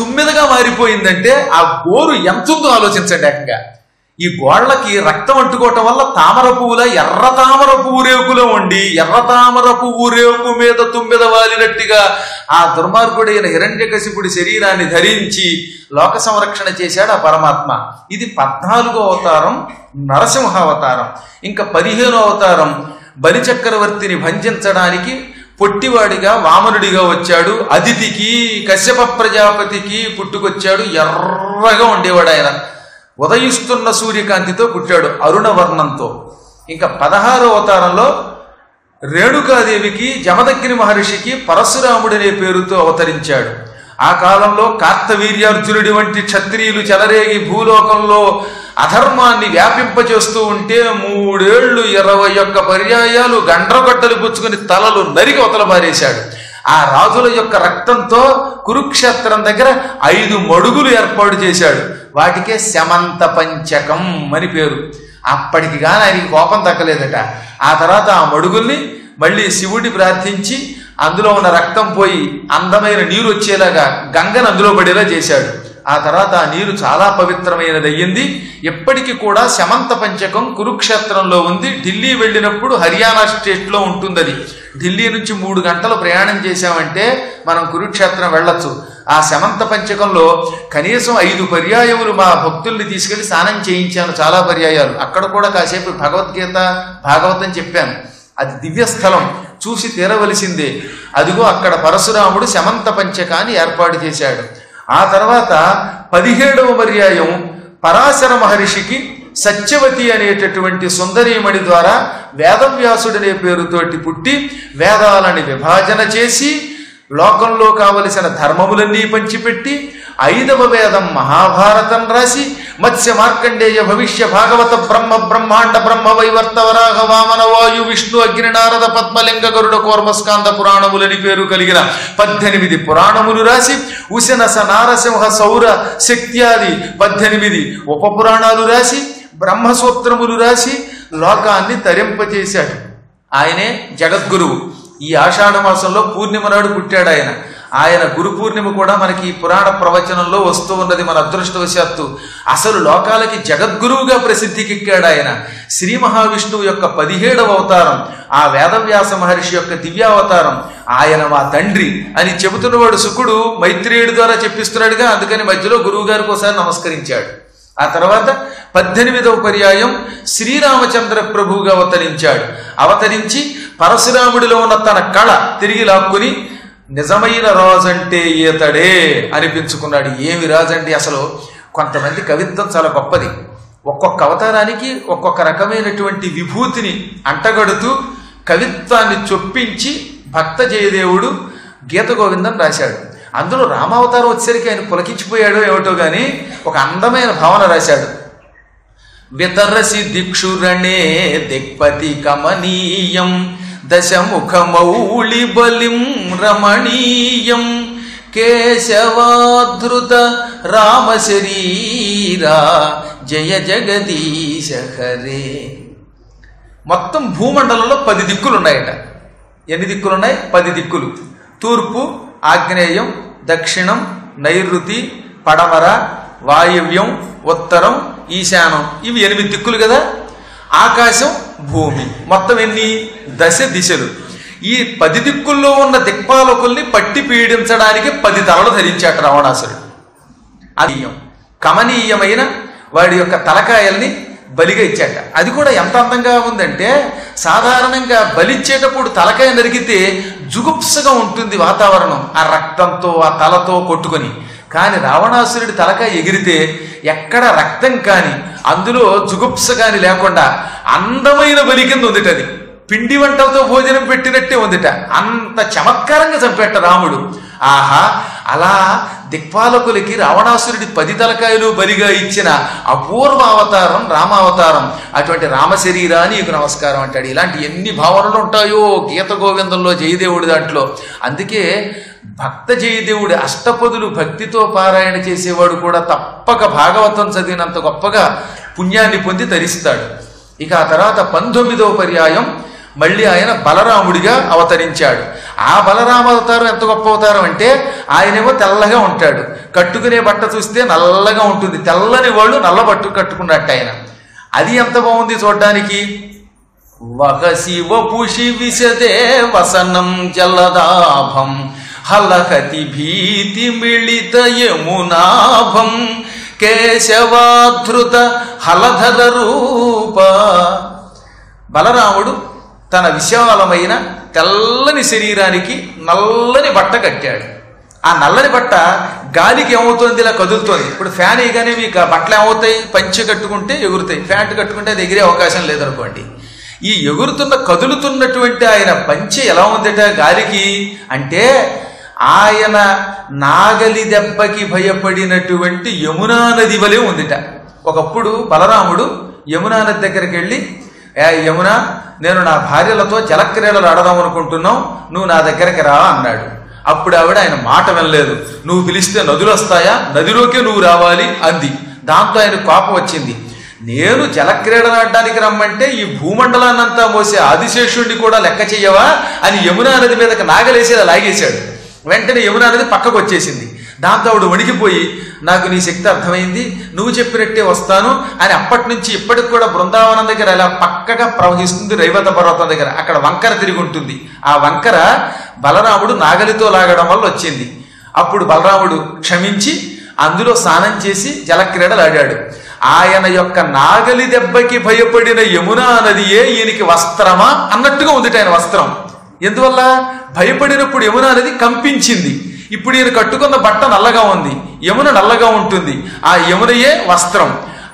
తుమ్మెదగా మారిపోయిందంటే ఆ గోరు ఎంతుందో ఆలోచించండి. ఏకంగా ఈ గోళ్లకి రక్తం అంటుకోవటం వల్ల తామర పువ్వుల ఎర్ర తామర పువ్వు రేకులో ఉండి ఎర్ర తామర పువ్వు రేకు మీద తుమ్మెద వాలినట్టుగా ఆ దుర్మార్గుడైన హిరణ్యకశిపుడి శరీరాన్ని ధరించి లోక సంరక్షణ చేశాడు ఆ పరమాత్మ. ఇది 14వ అవతారం నరసింహ అవతారం. ఇంకా 15వ అవతారం బలిచక్రవర్తిని భంజించడానికి పొట్టివాడిగా వామనుడిగా వచ్చాడు. అదితికి కశ్యప ప్రజాపతికి పుట్టుకొచ్చాడు. ఎర్రగా ఉండేవాడు ఆయన. ఉదయిస్తున్న సూర్యకాంతితో పుట్టాడు, అరుణవర్ణంతో. ఇంకా 16వ అవతారంలో రేణుకాదేవికి జమదగ్ని మహర్షికి పరశురాముడనే పేరుతో అవతరించాడు. ఆ కాలంలో కార్తవీర్యార్జునుడి వంటి క్షత్రియులు చెలరేగి భూలోకంలో అధర్మాన్ని వ్యాపింపచేస్తూ ఉంటే 3 ఏళ్లు 21 పర్యాయాలు గండ్రగొడ్డలు పుచ్చుకుని తలలు నరికి అవతల పారేశాడు. ఆ రాజుల యొక్క రక్తంతో కురుక్షేత్రం దగ్గర 5 మడుగులు ఏర్పాటు చేశాడు. వాటికే శమంత పంచకం అని పేరు. అప్పటికి కానీ ఆయనకి కోపం తగ్గలేదట. ఆ తర్వాత ఆ మడుగుల్ని మళ్ళీ శివుడిని ప్రార్థించి అందులో ఉన్న రక్తం పోయి అందమైన నీరు వచ్చేలాగా గంగను అందులో పడేలా చేశాడు. ఆ తర్వాత ఆ నీరు చాలా పవిత్రమైనది అయ్యింది. ఎప్పటికీ కూడా శమంత పంచకం కురుక్షేత్రంలో ఉంది. ఢిల్లీ వెళ్ళినప్పుడు హర్యానా స్టేట్లో ఉంటుంది అది. ఢిల్లీ నుంచి 3 గంటలు ప్రయాణం చేశామంటే మనం కురుక్షేత్రం వెళ్ళొచ్చు. ఆ శమంత పంచకంలో కనీసం 5 పర్యాయములు మా భక్తుల్ని తీసుకెళ్లి స్నానం చేయించాను, చాలా పర్యాయాలు. అక్కడ కూడా కాసేపు భగవద్గీత భాగవతం చెప్పాను. అది దివ్యస్థలం, చూసి తీరవలసిందే. అదిగో అక్కడ పరశురాముడు శమంత పంచకాన్ని ఏర్పాటు చేశాడు. ఆ తర్వాత 17వ పర్యాయం పరాశర మహర్షికి సత్యవతి అనేటటువంటి సుందరీమణి ద్వారా వేదవ్యాసుడనే పేరుతోటి పుట్టి వేదాలని విభాజన చేసి లోకంలో కావలసిన ధర్మములన్నీ పంచిపెట్టి 5వ వేదం మహాభారతం రాసి మత్స్య మార్కండేయ భవిష్య భాగవత బ్రహ్మ బ్రహ్మాండ బ్రహ్మ వైవర్త వరాహ వామన వాయు విష్ణు అగ్ని నారద పద్మలింగ గరుడ కూర్మస్కాంద పురాణములని పేరు కలిగిన 18 పురాణములు రాసి ఉశనస నారసింహ సౌర శక్త్యాది 18 ఉప పురాణాలు రాసి బ్రహ్మసూత్రములు రాసి లోకాన్ని తరింపచేశాడు. ఆయనే జగద్గురువు. ఈ ఆషాఢ మాసంలో పూర్ణిమ నాడు పుట్టాడు ఆయన. ఆయన గురు పూర్ణిమ కూడా మనకి ఈ పురాణ ప్రవచనంలో వస్తూ ఉన్నది మన అదృష్టవశాత్తు. అసలు లోకాలకి జగద్గురువుగా ప్రసిద్ధికెక్కాడు ఆయన. శ్రీ మహావిష్ణువు యొక్క 17వ అవతారం, ఆ వేదవ్యాస మహర్షి యొక్క దివ్యావతారం. ఆయన మా తండ్రి అని చెబుతున్నవాడు శుకుడు మైత్రేయుడి ద్వారా చెప్పిస్తున్నాడుగా. అందుకని మధ్యలో గురువు గారికి ఒకసారి నమస్కరించాడు. ఆ తర్వాత 18వ పర్యాయం శ్రీరామచంద్ర ప్రభువుగా అవతరించాడు. అవతరించి పరశురాముడిలో ఉన్న తన కళ తిరిగి లాక్కుని నిజమైన రాజంటే ఈతడే అనిపించుకున్నాడు. ఏమి రాజంటే అసలు కొంతమంది కవిత్వం చాలా గొప్పది. ఒక్కొక్క అవతారానికి ఒక్కొక్క రకమైనటువంటి విభూతిని అంటగడుతూ కవిత్వాన్ని చొప్పించి భక్త జయదేవుడు గీత గోవిందం రాశాడు. అందులో రామావతారం వచ్చేసరికి ఆయన పులకించిపోయాడో ఏమిటో గాని ఒక అందమైన భావన రాశాడు. వితరసి దిక్షురణే దిక్పతి కమనీయం దశముఖమౌళి బలిం రమణీయం కేశవాధృత రామ శరీరా జయ జగదీశ హరే. మొత్తం భూమండలంలో 10 దిక్కులు ఉన్నాయట. ఎన్ని దిక్కులు ఉన్నాయి? 10 దిక్కులు. తూర్పు, ఆగ్నేయం, దక్షిణం, నైరుతి, పడమర, వాయువ్యం, ఉత్తరం, ఈశానం. ఇవి 8 దిక్కులు కదా. ఆకాశం, భూమి, మొత్తం ఎన్ని? 10 దిశలు. ఈ 10 దిక్కుల్లో ఉన్న దిక్పాలకుల్ని పట్టి పీడించడానికి 10 తలలు ధరించాట రావణాసురుడు. అది కమనీయమైన వాడి యొక్క తలకాయల్ని బలిగా ఇచ్చాట. అది కూడా ఎంత అందంగా ఉందంటే, సాధారణంగా బలిచ్చేటప్పుడు తలకాయ నరికితే జుగుప్సగా ఉంటుంది వాతావరణం, ఆ రక్తంతో ఆ తలతో కొట్టుకొని. కానీ రావణాసురుడి తలకాయ ఎగిరితే ఎక్కడ రక్తం కాని అందులో జుగుప్స కాని లేకుండా అందమైన బలి కింద ఉందిట. అది పిండి వంటలతో భోజనం పెట్టినట్టే ఉందిట. అంత చమత్కారంగా చంపేట రాముడు. ఆహా, అలా దిక్పాలకులకి రావణాసురుడి 10 తలకాయలు బలిగా ఇచ్చిన అపూర్వ అవతారం రామావతారం. అటువంటి రామశరీరా నీకు నమస్కారం అంటాడు. ఇలాంటి ఎన్ని భావనలు ఉంటాయో గీత గోవిందంలో జయదేవుడి దాంట్లో. అందుకే భక్త జయదేవుడి అష్టపదులు భక్తితో పారాయణ చేసేవాడు కూడా తప్పక భాగవతం చదివినంత గొప్పగా పుణ్యాన్ని పొంది తరిస్తాడు. ఇక ఆ తర్వాత 19వ పర్యాయం మళ్ళీ ఆయన బలరాముడిగా అవతరించాడు. ఆ బలరామ అవతారం ఎంత గొప్ప అవతారం అంటే ఆయనేమో తెల్లగా ఉంటాడు, కట్టుకునే బట్ట చూస్తే నల్లగా ఉంటుంది, తెల్లని వాళ్ళు నల్ల బట్టు కట్టుకున్నట్టు ఆయన. అది ఎంత బాగుంది చూడ్డానికి. వహసి వపుషి విశదే వసనం జలదాభం హలకతి భీతి మిళిత యమునాభం కేశవాధృత హలధర రూప. బలరాముడు తన విశాలమైన తెల్లని శరీరానికి నల్లని బట్ట కట్టాడు. ఆ నల్లని బట్ట గాలికి ఏమవుతుంది, ఇలా కదులుతోంది. ఇప్పుడు ఫ్యాన్ వేయగానే మీకు ఆ బట్టలు ఏమవుతాయి, పంచె కట్టుకుంటే ఎగురుతాయి, ప్యాంటు కట్టుకుంటే అది ఎగిరే అవకాశం లేదనుకోండి. ఈ ఎగురుతున్న కదులుతున్నటువంటి ఆయన పంచె ఎలా ఉందట గాలికి అంటే, ఆయన నాగలి దెబ్బకి భయపడినటువంటి యమునా నది వలె ఉందిట. ఒకప్పుడు బలరాముడు యమునా నది దగ్గరికి వెళ్ళి, యమునా, నేను నా భార్యలతో జలక్రీడలు ఆడదాం అనుకుంటున్నాం, నువ్వు నా దగ్గరికి రా అన్నాడు. అప్పుడు ఆవిడ ఆయన మాట వినలేదు. నువ్వు పిలిస్తే నదులు వస్తాయా, నదిలోకే నువ్వు రావాలి అంది. దాంతో ఆయన కోపం వచ్చింది. నేను జలక్రీడలు ఆడడానికి రమ్మంటే ఈ భూమండలాన్నంతా మోసే ఆదిశేషుడిని కూడా లెక్క చెయ్యవా అని యమునా నది మీదకి నాగలేసి లాగేశాడు. వెంటనే యమునా నది పక్కకు వచ్చేసింది. దాంతో ఆవిడ వణికిపోయి, నాకు నీ శక్తి అర్థమైంది, నువ్వు చెప్పినట్టే వస్తాను అని అప్పటి నుంచి ఇప్పటికి కూడా బృందావనం దగ్గర అలా పక్కగా ప్రవహిస్తుంది. రైవత పర్వతం దగ్గర అక్కడ వంకర తిరిగి ఉంటుంది. ఆ వంకర బలరాముడు నాగలితో లాగడం వల్ల వచ్చింది. అప్పుడు బలరాముడు క్షమించి అందులో స్నానం చేసి జలక్రీడలు ఆడాడు. ఆయన యొక్క నాగలి దెబ్బకి భయపడిన యమునా నదియే ఈయనకి వస్త్రమా అన్నట్టుగా ఉంది ఆయన వస్త్రం. ఎందువల్ల భయపడినప్పుడు యమునా నది కంపించింది. ఇప్పుడు ఈయన కట్టుకున్న బట్ట నల్లగా ఉంది, యమున నల్లగా ఉంటుంది. ఆ యమునయే వస్త్రం.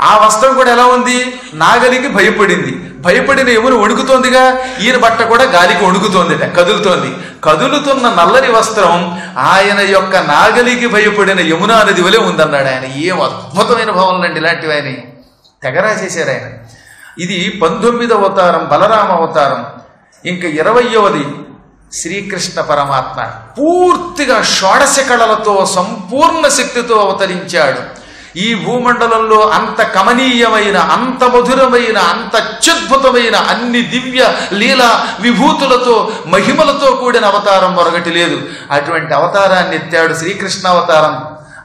ఆ వస్త్రం కూడా ఎలా ఉంది, నాగలికి భయపడింది. భయపడిన యమున వణుకుతోందిగా, ఈయన బట్ట కూడా గాలికి వణుకుతోందిట, కదులుతోంది. కదులుతున్న నల్లని వస్త్రం ఆయన యొక్క నాగలికి భయపడిన యమునా నది వలె ఉందన్నాడు ఆయన. ఏం అద్భుతమైన భావనలండి ఇలాంటివి ఆయన తెగరా చేశారు ఆయన. ఇది 19వ అవతారం బలరామ అవతారం. ఇంకా 20వది శ్రీకృష్ణ పరమాత్మ పూర్తిగా షోడశ కళలతో సంపూర్ణ శక్తితో అవతరించాడు. ఈ భూమండలంలో అంత కమనీయమైన, అంత మధురమైన, అంత అత్యద్భుతమైన అన్ని దివ్య లీలా విభూతులతో మహిమలతో కూడిన అవతారం మరొకటి లేదు. అటువంటి అవతారాన్ని ఎత్తాడు శ్రీకృష్ణ అవతారం.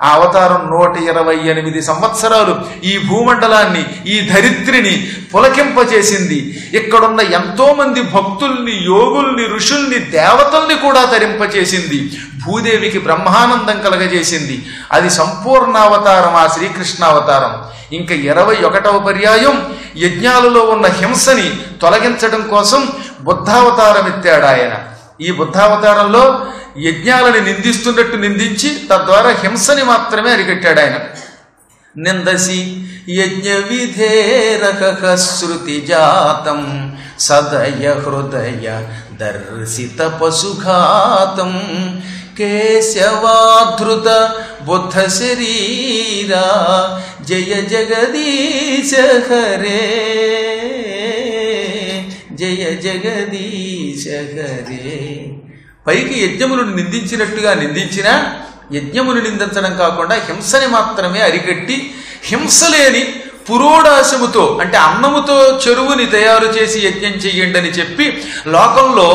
ఆ అవతారం 128 సంవత్సరాలు ఈ భూమండలాన్ని, ఈ ధరిత్రిని పులకింపచేసింది. ఇక్కడున్న ఎంతో మంది భక్తుల్ని, యోగుల్ని, ఋషుల్ని, దేవతల్ని కూడా తరింపచేసింది. భూదేవికి బ్రహ్మానందం కలగజేసింది. అది సంపూర్ణావతారం ఆ శ్రీకృష్ణావతారం. ఇంకా 21వ పర్యాయం యజ్ఞాలలో ఉన్న హింసని తొలగించడం కోసం బుద్ధావతారం ఎత్తాడు ఆయన. ఈ బుద్ధావతారంలో యజ్ఞాలని నిందిస్తున్నట్టు నిందించి తద్వారా హింసని మాత్రమే అరికట్టాడు ఆయన. నిందసి యజ్ఞ విధేరక శృతి జాతం సదయ హృదయ దర్శిత పశుఘాతం కేశవాధృత బుద్ధ శరీరా జయ జగదీశ హరే జయ జగదీశ హరే. పైకి యజ్ఞములను నిందించినట్టుగా నిందించినా యజ్ఞమును నిందించడం కాకుండా హింసని మాత్రమే అరికట్టి, హింసలేని పురోడాశముతో అంటే అన్నముతో చెరువుని తయారు చేసి యజ్ఞం చెయ్యండి అని చెప్పి లోకంలో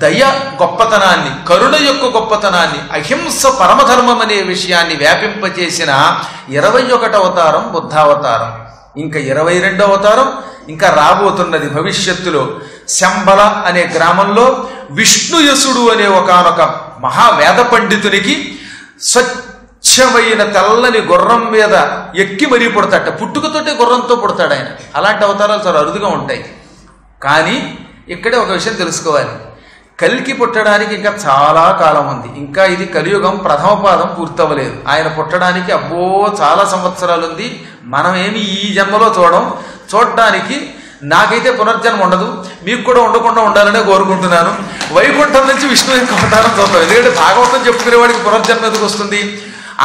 దయ గొప్పతనాన్ని, కరుణ యొక్క గొప్పతనాన్ని, అహింస పరమధర్మం అనే విషయాన్ని వ్యాపింపచేసిన 21వ అవతారం బుద్ధావతారం. ఇంకా 22వ అవతారం ఇంకా రాబోతున్నది భవిష్యత్తులో. శంబల అనే గ్రామంలో విష్ణుయసుడు అనే ఒకానొక మహావేద పండితునికి స్వచ్ఛమైన తెల్లని గుర్రం మీద ఎక్కి మరీ పుడతాట. పుట్టుకతోటే గుర్రంతో పుడతాడు ఆయన. అలాంటి అవతారాలు చాలా అరుదుగా ఉంటాయి. కానీ ఇక్కడే ఒక విషయం తెలుసుకోవాలి. కల్కి పుట్టడానికి ఇంకా చాలా కాలం ఉంది. ఇంకా ఇది కలియుగం ప్రథమ పాదం పూర్తవ్వలేదు. ఆయన పుట్టడానికి అబ్బో చాలా సంవత్సరాలు ఉంది. మనమేమి ఈ జన్మలో చూడడానికి నాకైతే పునర్జన్మ ఉండదు, మీకు కూడా ఉండకుండా ఉండాలనే కోరుకుంటున్నాను. వైకుంఠం నుంచి విష్ణు యొక్క అవతారం చూద్దాం. ఎందుకంటే భాగవతం చెప్పుకునేవాడికి పునర్జన్మ ఎందుకు వస్తుంది?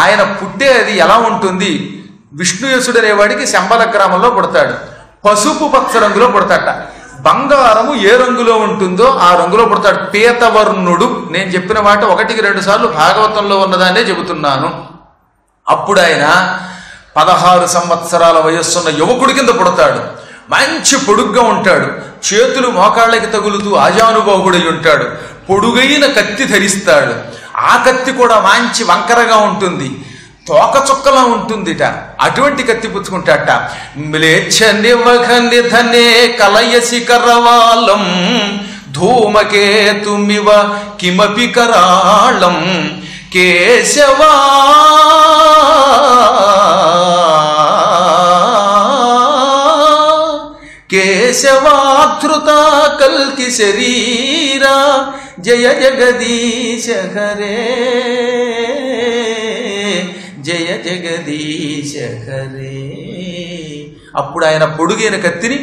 ఆయన పుట్టే అది ఎలా ఉంటుంది? విష్ణుయసుడు అనేవాడికి శంబల గ్రామంలో పుడతాడు. పసుపు పచ్చ రంగులో పుడతాట. బంగారము ఏ రంగులో ఉంటుందో ఆ రంగులో పుడతాడు. పీతవర్ణుడు. నేను చెప్పిన మాట 1-2 సార్లు భాగవతంలో ఉన్నదాన్నే చెబుతున్నాను. అప్పుడు ఆయన 16 సంవత్సరాల వయస్సున్న యువకుడి కింద పుడతాడు. మంచి పొడుగ్గా ఉంటాడు. చేతులు మోకాళ్ళకి తగులుతూ ఆజానుబాహుడై ఉంటాడు. పొడుగైన కత్తి ధరిస్తాడు. ఆ కత్తి కూడా మంచి వంకరగా ఉంటుంది, తోక చుక్కలా ఉంటుందిట. అటువంటి కత్తి పుచ్చుకుంటాట. మ్లేచ్ఛ నివఘ నిధనే కలయసి కరవాలం ధూమకేతుమివ కిమపి కరాళం కేశవా కేశవాధృత కల్కి శరీరా జయ జగదీశ హరే జయ జగదీశ హరే. అప్పుడు ఆయన పొడుగైన కత్తిని,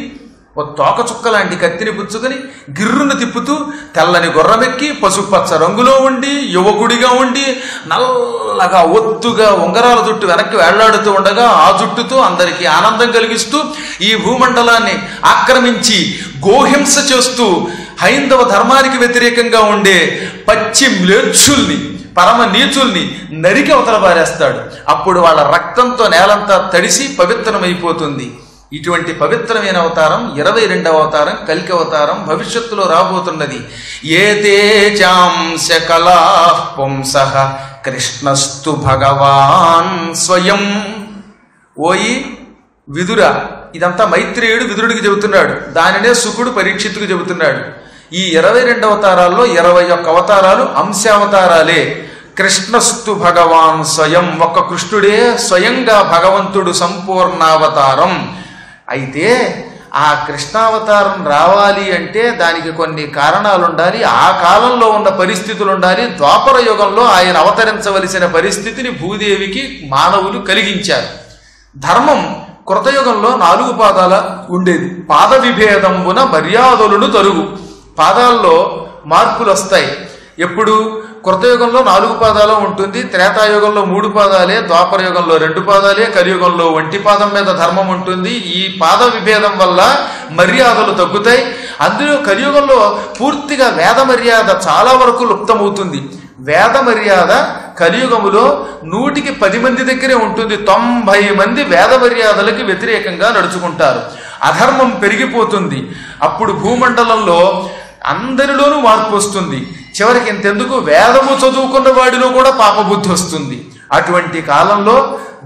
ఓ తోక చుక్క లాంటి కత్తిని పుచ్చుకొని గిర్రును తిప్పుతూ తెల్లని గుర్రమెక్కి పసుపచ్చ రంగులో ఉండి యువకుడిగా ఉండి నల్లగా ఒత్తుగా ఉంగరాల జుట్టు వెనక్కి వేళ్లాడుతూ ఉండగా ఆ జుట్టుతో అందరికీ ఆనందం కలిగిస్తూ ఈ భూమండలాన్ని ఆక్రమించి గోహింస చేస్తూ హైందవ ధర్మానికి వ్యతిరేకంగా ఉండే పచ్చి మ్లేచ్ఛుల్ని, పరమ నీచుల్ని నరికి అవతల పారేస్తాడు. అప్పుడు వాళ్ళ రక్తంతో నేలంతా తడిసి పవిత్రమైపోతుంది. ఇటువంటి పవిత్రమైన అవతారం 22వ అవతారం కల్కి అవతారం భవిష్యత్తులో రాబోతున్నది. ఏతే చాంశ కళా పుంసః కృష్ణస్తు భగవాన్ స్వయం. ఓయి విదుర, ఇదంతా మైత్రేయుడు విదురుడికి చెబుతున్నాడు. దానినే శుకుడు పరీక్షిత్తుకు చెబుతున్నాడు. ఈ 22 అవతారాల్లో 21 అవతారాలు అంశావతారాలే. కృష్ణస్తు భగవాన్ స్వయం, ఒక్క కృష్ణుడే స్వయంగా భగవంతుడు సంపూర్ణావతారం. అయితే ఆ కృష్ణావతారం రావాలి అంటే దానికి కొన్ని కారణాలు ఉండాలి, ఆ కాలంలో ఉన్న పరిస్థితులు ఉండాలి. ద్వాపర యుగంలో ఆయన అవతరించవలసిన పరిస్థితిని భూదేవికి మానవులు కలిగించారు. ధర్మం కృతయుగంలో 4 పాదాల ఉండేది. పాద విభేదంబున మర్యాదలను తరుగు. పాదాల్లో మార్పులు వస్తాయి. ఎప్పుడు కృతయుగంలో 4 పాదాలు ఉంటుంది, త్రేతాయుగంలో 3 పాదాలే, ద్వాపర యుగంలో 2 పాదాలే, కలియుగంలో 1 పాదం మీద ధర్మం ఉంటుంది. ఈ పాద విభేదం వల్ల మర్యాదలు తగ్గుతాయి. అందులో కలియుగంలో పూర్తిగా వేద మర్యాద చాలా వరకు లుప్తమవుతుంది. వేద మర్యాద కలియుగములో 100కి 10 మంది దగ్గరే ఉంటుంది. 90 మంది వేద మర్యాదలకి వ్యతిరేకంగా నడుచుకుంటారు. అధర్మం పెరిగిపోతుంది. అప్పుడు భూమండలంలో అందరిలోనూ మార్పు వస్తుంది. చివరికి ఇంతెందుకు వేదము చదువుకున్న వాడిలో కూడా పాపబుద్ధి వస్తుంది. అటువంటి కాలంలో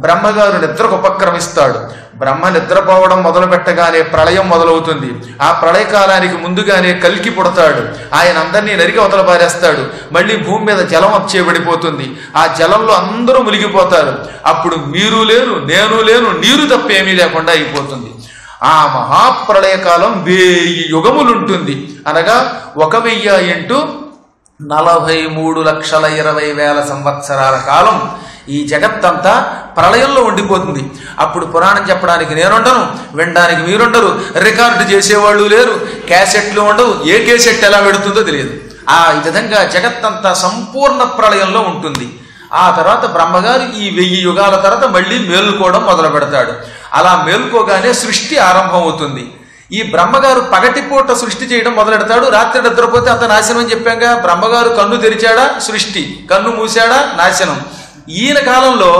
బ్రహ్మగారు నిద్రకు ఉపక్రమిస్తాడు. బ్రహ్మ నిద్రపోవడం మొదలు పెట్టగానే ప్రళయం మొదలవుతుంది. ఆ ప్రళయకాలానికి ముందుగానే కల్కి పుడతాడు. ఆయన అందరినీ నరికి అవతల పారేస్తాడు. మళ్ళీ భూమి మీద జలం వచ్చేబడిపోతుంది. ఆ జలంలో అందరూ మునిగిపోతారు. అప్పుడు మీరు లేరు, నేను లేను, నీరు తప్ప ఏమీ లేకుండా అయిపోతుంది. ఆ మహాప్రళయకాలం 1000 యుగములుంటుంది. అనగా 1000 ఇంటూ 43,20,000 సంవత్సరాల కాలం ఈ జగత్తంతా ప్రళయంలో ఉండిపోతుంది. అప్పుడు పురాణం చెప్పడానికి నేనుండను, వినడానికి మీరుండరు, రికార్డు చేసేవాళ్ళు లేరు, క్యాసెట్లు ఉండవు. ఏ క్యాసెట్ ఎలా పెడుతుందో తెలియదు. ఆ విధంగా జగత్తంతా సంపూర్ణ ప్రళయంలో ఉంటుంది. ఆ తర్వాత బ్రహ్మగారు ఈ 1000 యుగాల తర్వాత మళ్ళీ మేలుకోవడం మొదలు పెడతాడు. అలా మేలుకోగానే సృష్టి ఆరంభం అవుతుంది. ఈ బ్రహ్మగారు పగటిపూట సృష్టి చేయడం మొదలెడతాడు. రాత్రి నిద్రపోతే అంత నాశనం అని చెప్పాక బ్రహ్మగారు కన్ను తెరిచాడా సృష్టి, కన్ను మూసాడా నాశనం. ఈయన కాలంలో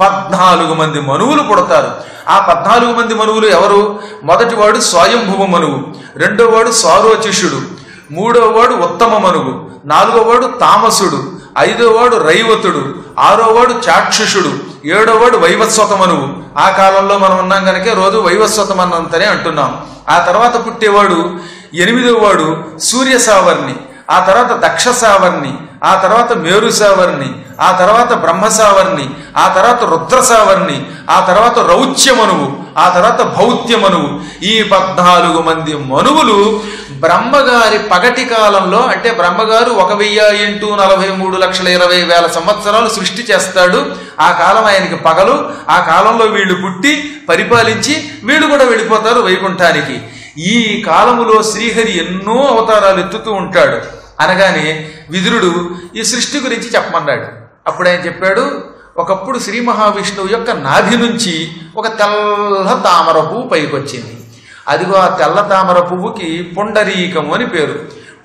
14 మంది మనువులు పుడతారు. ఆ 14 మంది మనువులు ఎవరు? మొదటివాడు స్వయంభువ మనువు, రెండోవాడు సారోచిషుడు, మూడోవాడు ఉత్తమ మనువు, నాలుగోవాడు తామసుడు, ఐదోవాడు రైవతుడు, ఆరోవాడు చాక్షుషుడు, ఏడోవాడు వైవస్వత మనువు. ఆ కాలంలో మనం ఉన్నాం కనుక రోజు వైవస్వత మన్నంతనే అంటున్నాం. ఆ తర్వాత పుట్టేవాడు 8వవాడు సూర్య సావర్ణి, ఆ తర్వాత దక్ష సావర్ణి, ఆ తర్వాత మేరు సావర్ణి, ఆ తర్వాత బ్రహ్మ సావర్ణి, ఆ తర్వాత రుద్ర సావర్ణి, ఆ తర్వాత రౌచ్య మనువు, ఆ తర్వాత భౌత్య మనువు. ఈ 14 మంది మనువులు బ్రహ్మగారి పగటి కాలంలో, అంటే బ్రహ్మగారు 1000 ఇంటూ 43,20,000 సంవత్సరాలు సృష్టి చేస్తాడు. ఆ కాలం ఆయనకి పగలు. ఆ కాలంలో వీళ్ళు పుట్టి పరిపాలించి వీళ్ళు కూడా వెళ్ళిపోతారు వైకుంఠానికి. ఈ కాలములో శ్రీహరి ఎన్నో అవతారాలు ఎత్తుతూ ఉంటాడు. అనగానే విదురుడు ఈ సృష్టి గురించి చెప్పమన్నాడు. అప్పుడు ఆయన చెప్పాడు, ఒకప్పుడు శ్రీ మహావిష్ణువు యొక్క నాభి నుంచి ఒక తెల్ల తామర పువ్వు పైకొచ్చింది. అదిగో ఆ తెల్ల తామర పువ్వుకి పుండరీకము అని పేరు.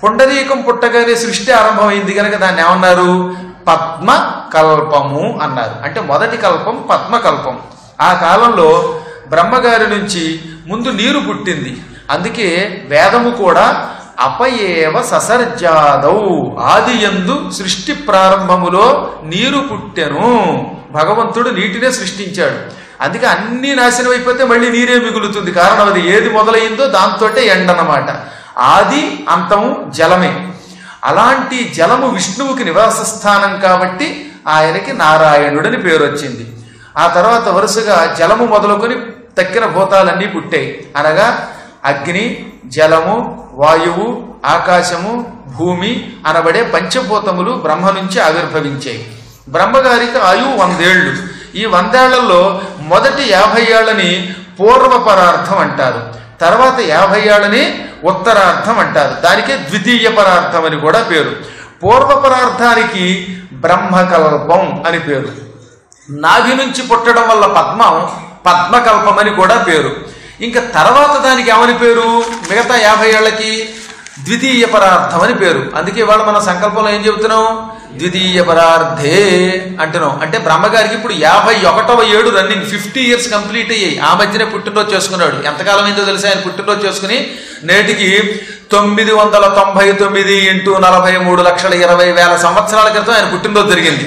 పుండరీకం పుట్టగానే సృష్టి ఆరంభమైంది కనుక దాన్ని ఏమన్నారు? పద్మకల్పము అన్నారు. అంటే మొదటి కల్పం పద్మకల్పం. ఆ కాలంలో బ్రహ్మగారి నుంచి ముందు నీరు పుట్టింది. అందుకే వేదము కూడా అపయేవ ససర్జాదౌ, ఆదియందు సృష్టి ప్రారంభములో నీరు పుట్టెను. భగవంతుడు నీటినే సృష్టించాడు. అందుకే అన్ని నాశనం అయిపోతే మళ్ళీ నీరే మిగులుతుంది. కారణం అది ఏది మొదలైందో దాంతోటే ఎండనమాట. ఆది అంతము జలమే. అలాంటి జలము విష్ణువుకి నివాస స్థానం కాబట్టి ఆయనకి నారాయణుడని పేరు వచ్చింది. ఆ తర్వాత వరుసగా జలము మొదలుకొని తక్కిన భూతాలన్నీ పుట్టాయి. అనగా అగ్ని, జలము, వాయువు, ఆకాశము, భూమి అనబడే పంచభూతములు బ్రహ్మ నుంచి ఆవిర్భవించాయి. బ్రహ్మగారికి ఆయువు 100 ఏళ్ళు. ఈ 100 ఏళ్లలో మొదటి 50 ఏళ్లని పూర్వపరార్థం అంటారు. తర్వాత 50 ఏళ్లని ఉత్తరార్థం అంటారు. దానికే ద్వితీయ పరార్థం అని కూడా పేరు. పూర్వపరార్థానికి బ్రహ్మకల్పం అని పేరు. నాభి నుంచి పుట్టడం వల్ల పద్మకల్పం అని కూడా పేరు. ఇంకా తర్వాత దానికి ఏమని పేరు? మిగతా 50 ఏళ్లకి ద్వితీయ పరార్థం అని పేరు. అందుకే ఇవాళ మన సంకల్పంలో ఏం చెబుతున్నాం? ద్వితీయ పరార్థే అంటున్నాం. అంటే బ్రహ్మగారికి ఇప్పుడు 51వ ఏడు రన్నింగ్, 50 ఇయర్స్ కంప్లీట్ అయ్యాయి. ఆ మధ్యనే పుట్టినరోజు చేసుకున్నాడు. ఎంతకాలం అయిందో తెలిసి ఆయన పుట్టినరోజు చేసుకుని నేటికి 999 × 43,20,000 సంవత్సరాల క్రితం ఆయన పుట్టినరోజు జరిగింది.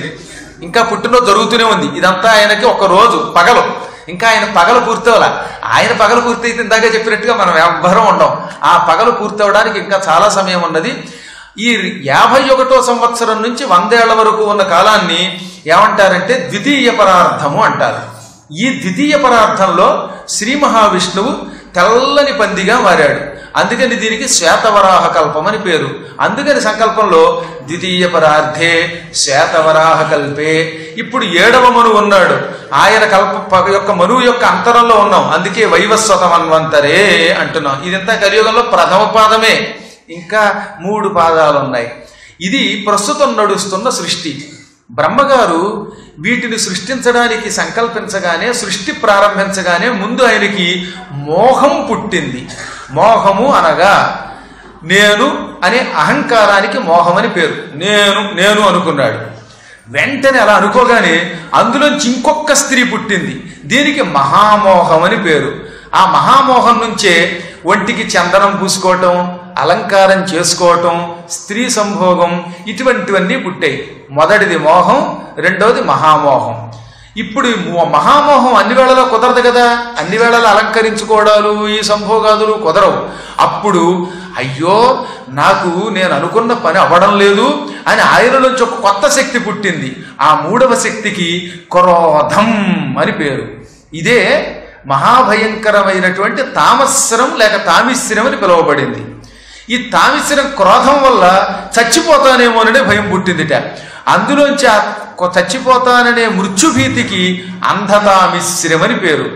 ఇంకా పుట్టినరోజు జరుగుతూనే ఉంది. ఇదంతా ఆయనకి ఒక రోజు పగలు. ఇంకా ఆయన పగలు పూర్తవలా. ఆయన పగలు పూర్తయితే ఇందాక చెప్పినట్టుగా మనం ఎవ్వరం ఉండం. ఆ పగలు పూర్తవడానికి ఇంకా చాలా సమయం ఉన్నది. ఈ 51వ సంవత్సరం నుంచి 100 ఏళ్ల వరకు ఉన్న కాలాన్ని ఏమంటారంటే ద్వితీయ పరార్థము అంటారు. ఈ ద్వితీయ పరార్థంలో శ్రీ మహావిష్ణువు తెల్లని పందిగా మారాడు. అందుకని దీనికి శ్వేతవరాహ కల్పం అని పేరు. అందుకని సంకల్పంలో ద్వితీయ పరార్థే శ్వేతవరాహ కల్పే. ఇప్పుడు 7వ మనువు ఉన్నాడు. ఆయన యొక్క మనువు యొక్క అంతరంలో ఉన్నాం. అందుకే వైవస్వతమన్వంతరే అంటున్నాం. ఇదంతా కలియుగంలో ప్రథమ పాదమే. ఇంకా 3 పాదాలు ఉన్నాయి. ఇది ప్రస్తుతం నడుస్తున్న సృష్టి. బ్రహ్మగారు వీటిని సృష్టించడానికి సంకల్పించగానే, సృష్టి ప్రారంభించగానే ముందు ఆయనకి మోహం పుట్టింది. మోహము అనగా నేను అనే అహంకారానికి మోహం అని పేరు. నేను అనుకున్నాడు. వెంటనే అలా అనుకోగానే అందులోంచి ఇంకొక స్త్రీ పుట్టింది. దీనికి మహామోహం అని పేరు. ఆ మహామోహం నుంచే ఒంటికి చందనం పూసుకోవటం, అలంకారం చేసుకోవటం, స్త్రీ సంభోగం ఇటువంటివన్నీ పుట్టాయి. మొదటిది మోహం, రెండవది మహామోహం. ఇప్పుడు మహామోహం అన్ని వేళలో కుదరదు కదా. అన్ని వేళలో అలంకరించుకోవడాలు, ఈ సంభోగాదులు కుదరవు. అప్పుడు అయ్యో నాకు నేను అనుకున్న పని అవ్వడం లేదు అని ఆయనలోంచి ఒక కొత్త శక్తి పుట్టింది. ఆ 3వ శక్తికి క్రోధం అని పేరు. ఇదే మహాభయంకరమైనటువంటి తామస్రం లేక తామిశ్రం అని పిలువబడింది. ఈ తామిశ్రం క్రోధం వల్ల చచ్చిపోతానేమోననే భయం పుట్టిందిట. అందులోంచి ఆ చచ్చిపోతాననే మృత్యుభీతికి అంధతామిశ్రం అని పేరు.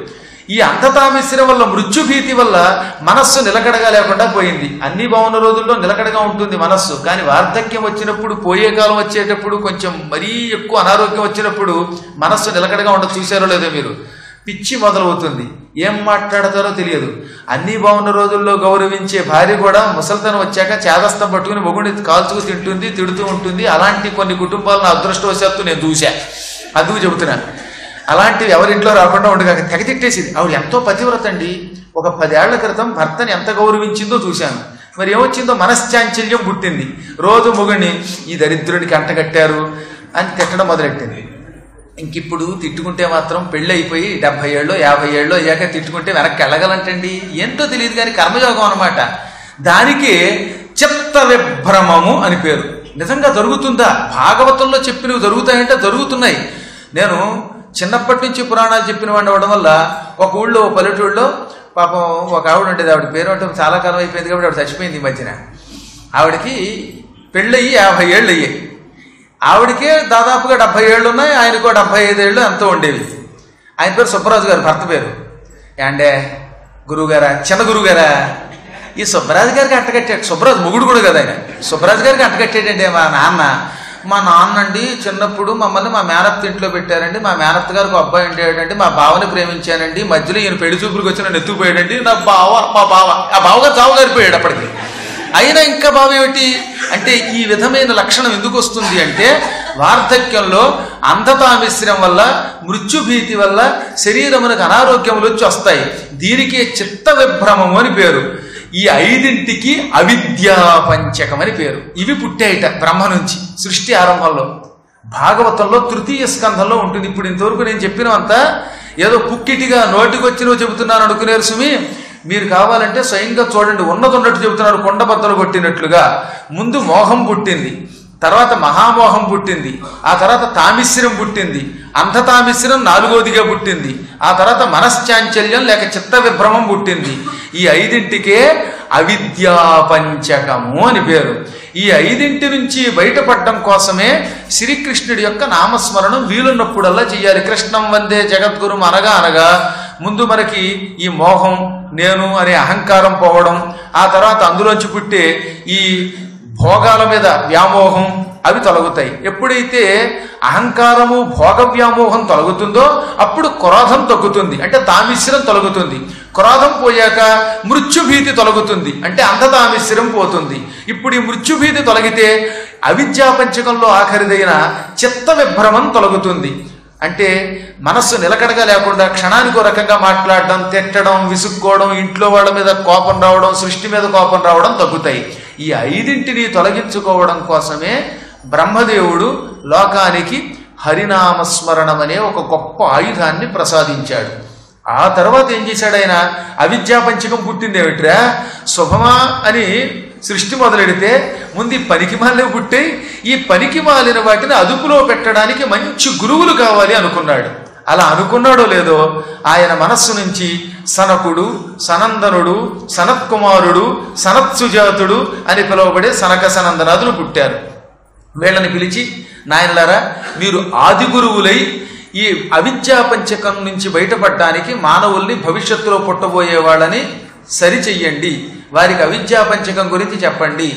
ఈ అంధతామిశ్రం వల్ల, మృత్యుభీతి వల్ల మనస్సు నిలకడగా లేకుండా పోయింది. అన్ని బాగున్న రోజుల్లో నిలకడగా ఉంటుంది మనస్సు. కానీ వార్ధక్యం వచ్చినప్పుడు, పోయే కాలం వచ్చేటప్పుడు, కొంచెం మరీ ఎక్కువ అనారోగ్యం వచ్చినప్పుడు మనస్సు నిలకడగా ఉండదు. చూసారో లేదో మీరు? పిచ్చి మొదలవుతుంది. ఏం మాట్లాడతారో తెలియదు. అన్ని బాగున్న రోజుల్లో గౌరవించే భార్య కూడా ముసలితనం వచ్చాక చేదస్తం పట్టుకుని మొగుడిని కాల్చుకు తింటుంది, తిడుతూ ఉంటుంది. అలాంటి కొన్ని కుటుంబాలను అదృష్టవశాత్తు నేను చూశా. అందుకు చెబుతున్నాను. అలాంటివి ఎవరింట్లో రాకుండా ఉండగా తెగ తిట్టేసింది. ఆవిడ ఎంతో పతివ్రత అండి. ఒక 10 ఏళ్ల క్రితం భర్తని ఎంత గౌరవించిందో చూశాను. మరి ఏమొచ్చిందో మనశ్చాంచల్యం పుట్టింది. రోజు మొగుడిని ఈ దరిద్రుడికి అంటగట్టారు అని తిట్టడం మొదలెట్టింది. ఇంకిప్పుడు తిట్టుకుంటే మాత్రం పెళ్ళి అయిపోయి 70 ఏళ్ళు 50 ఏళ్ళు అయ్యాక తిట్టుకుంటే వెనక్కి వెళ్ళగలంటండి. ఏంటో తెలియదు కానీ కర్మయోగం అనమాట. దానికి చిత్త విభ్రమము అని పేరు. నిజంగా జరుగుతుందా? భాగవతంలో చెప్పినవి జరుగుతాయంటే జరుగుతున్నాయి. నేను చిన్నప్పటి నుంచి పురాణాలు చెప్పిన వాడిని అవ్వడం వల్ల ఒక ఊళ్ళో, పల్లెటూళ్ళలో పాపం ఒక ఆవిడ ఉండేది. ఆవిడ పేరు అంటే చాలా కాలం అయిపోయింది కాబట్టి ఆవిడ చచ్చిపోయింది ఈ మధ్యన. ఆవిడకి పెళ్ళయ్యి 50 ఏళ్ళు అయ్యాయి. ఆవిడకే దాదాపుగా 70 ఏళ్ళు ఉన్నాయి. ఆయనకో 75 ఏళ్ళు ఎంతో ఉండేవి. ఆయన పేరు సుబ్బరాజు గారు, భర్త పేరు. అంటే గురువుగారా, చిన్న గురువుగారా, ఈ సుబ్బరాజు గారికి అంటగట్టాడు. సుబ్బరాజు మొగుడు కూడా కదా ఆయన. సుబ్బరాజు గారికి అంటగట్టాడండి మా నాన్న అండి చిన్నప్పుడు మమ్మల్ని మా మేనత్త ఇంట్లో పెట్టారండి. మా మేనత్త గారికి అబ్బాయి ఉండేటండి. మా బావని ప్రేమించానండి. మధ్యలో ఈయన పెళ్లి చూపులకు వచ్చి నన్ను ఎత్తుకుపోయాడండి. మా బావ ఆ బావగారు చావు గారిపోయాడు. అప్పటికి అయినా ఇంకా బావ ఏమిటి అంటే, ఈ విధమైన లక్షణం ఎందుకు వస్తుంది అంటే, వార్ధక్యంలో అంధతామిశ్రం వల్ల, మృత్యుభీతి వల్ల శరీరమునకు అనారోగ్యములు వచ్చి వస్తాయి. దీనికే చిత్త విభ్రమము అని పేరు. ఈ 5ంటికి అవిద్యా పంచకం అని పేరు. ఇవి పుట్టాయిట బ్రహ్మ నుంచి సృష్టి ఆరంభంలో. భాగవతంలో తృతీయ స్కంధంలో ఉంటుంది. ఇప్పుడు ఇంతవరకు నేను చెప్పినంతా ఏదో పుక్కిటిగా నోటికొచ్చినో చెబుతున్నాను అనుకునేరు సుమి. మీరు కావాలంటే స్వయంగా చూడండి, ఉన్నట్టు చెబుతున్నాడు కొండబద్దలు కొట్టినట్లుగా. ముందు మోహం పుట్టింది, తర్వాత మహామోహం పుట్టింది, ఆ తర్వాత తామిశ్రం పుట్టింది, అంధతామిశ్రం 4వదిగా పుట్టింది, ఆ తర్వాత మనశ్చాంచల్యం లేక చిత్త విభ్రమం పుట్టింది. ఈ 5ంటికే అవిద్యా పంచకము అని పేరు. ఈ 5ంటి నుంచి బయటపడడం కోసమే శ్రీకృష్ణుడి యొక్క నామస్మరణం వీలున్నప్పుడల్లా చెయ్యాలి. కృష్ణం వందే జగద్గురుం అనగా అనగా ముందు మనకి ఈ మోహం, నేను అనే అహంకారం పోవడం, ఆ తర్వాత అందులోంచి పుట్టే ఈ భోగాల మీద వ్యామోహం అవి తొలగుతాయి. ఎప్పుడైతే అహంకారము భోగ వ్యామోహం తొలగుతుందో అప్పుడు క్రోధం తగ్గుతుంది, అంటే తామిశ్రం తొలగుతుంది. క్రోధం పోయాక మృత్యుభీతి తొలగుతుంది, అంటే అంధతామిశ్రం పోతుంది. ఇప్పుడు ఈ మృత్యుభీతి తొలగితే అవిద్యా పంచకంలో ఆఖరిదైన చిత్త విభ్రమం తొలగుతుంది. అంటే మనస్సు నిలకడగా లేకుండా క్షణానికి ఒక రకంగా మాట్లాడడం, తిట్టడం, విసుక్కోవడం, ఇంట్లో వాళ్ళ మీద కోపం రావడం, సృష్టి మీద కోపం రావడం తగ్గుతాయి. ఈ 5ంటిని తొలగించుకోవడం కోసమే బ్రహ్మదేవుడు లోకానికి హరినామస్మరణం అనే ఒక గొప్ప ఆయుధాన్ని ప్రసాదించాడు. ఆ తర్వాత ఏం చేశాడు ఆయన? అవిద్యా పంచకం పుట్టింది ఏమిట్రా, శుభమా అని సృష్టి మొదలెడితే ముందు ఈ పనికిమాలినవి పుట్టాయి. ఈ పనికిమాలిన వాటిని అదుపులో పెట్టడానికి మంచి గురువులు కావాలి అనుకున్నాడు. అలా అనుకున్నాడో లేదో ఆయన మనస్సు నుంచి సనకుడు, సనందనుడు, సనత్కుమారుడు, సనత్సుజాతుడు అని పిలువబడే సనక సనందనాదులు పుట్టారు. వీళ్ళని పిలిచి, నాయనలారా మీరు ఆది గురువులై ఈ అవిద్యా పంచకం నుంచి బయటపడడానికి మానవుల్ని భవిష్యత్తులో పుట్టబోయే వాళ్ళని సరిచెయ్యండి, వారికి అవిద్యా పంచకం గురించి చెప్పండి,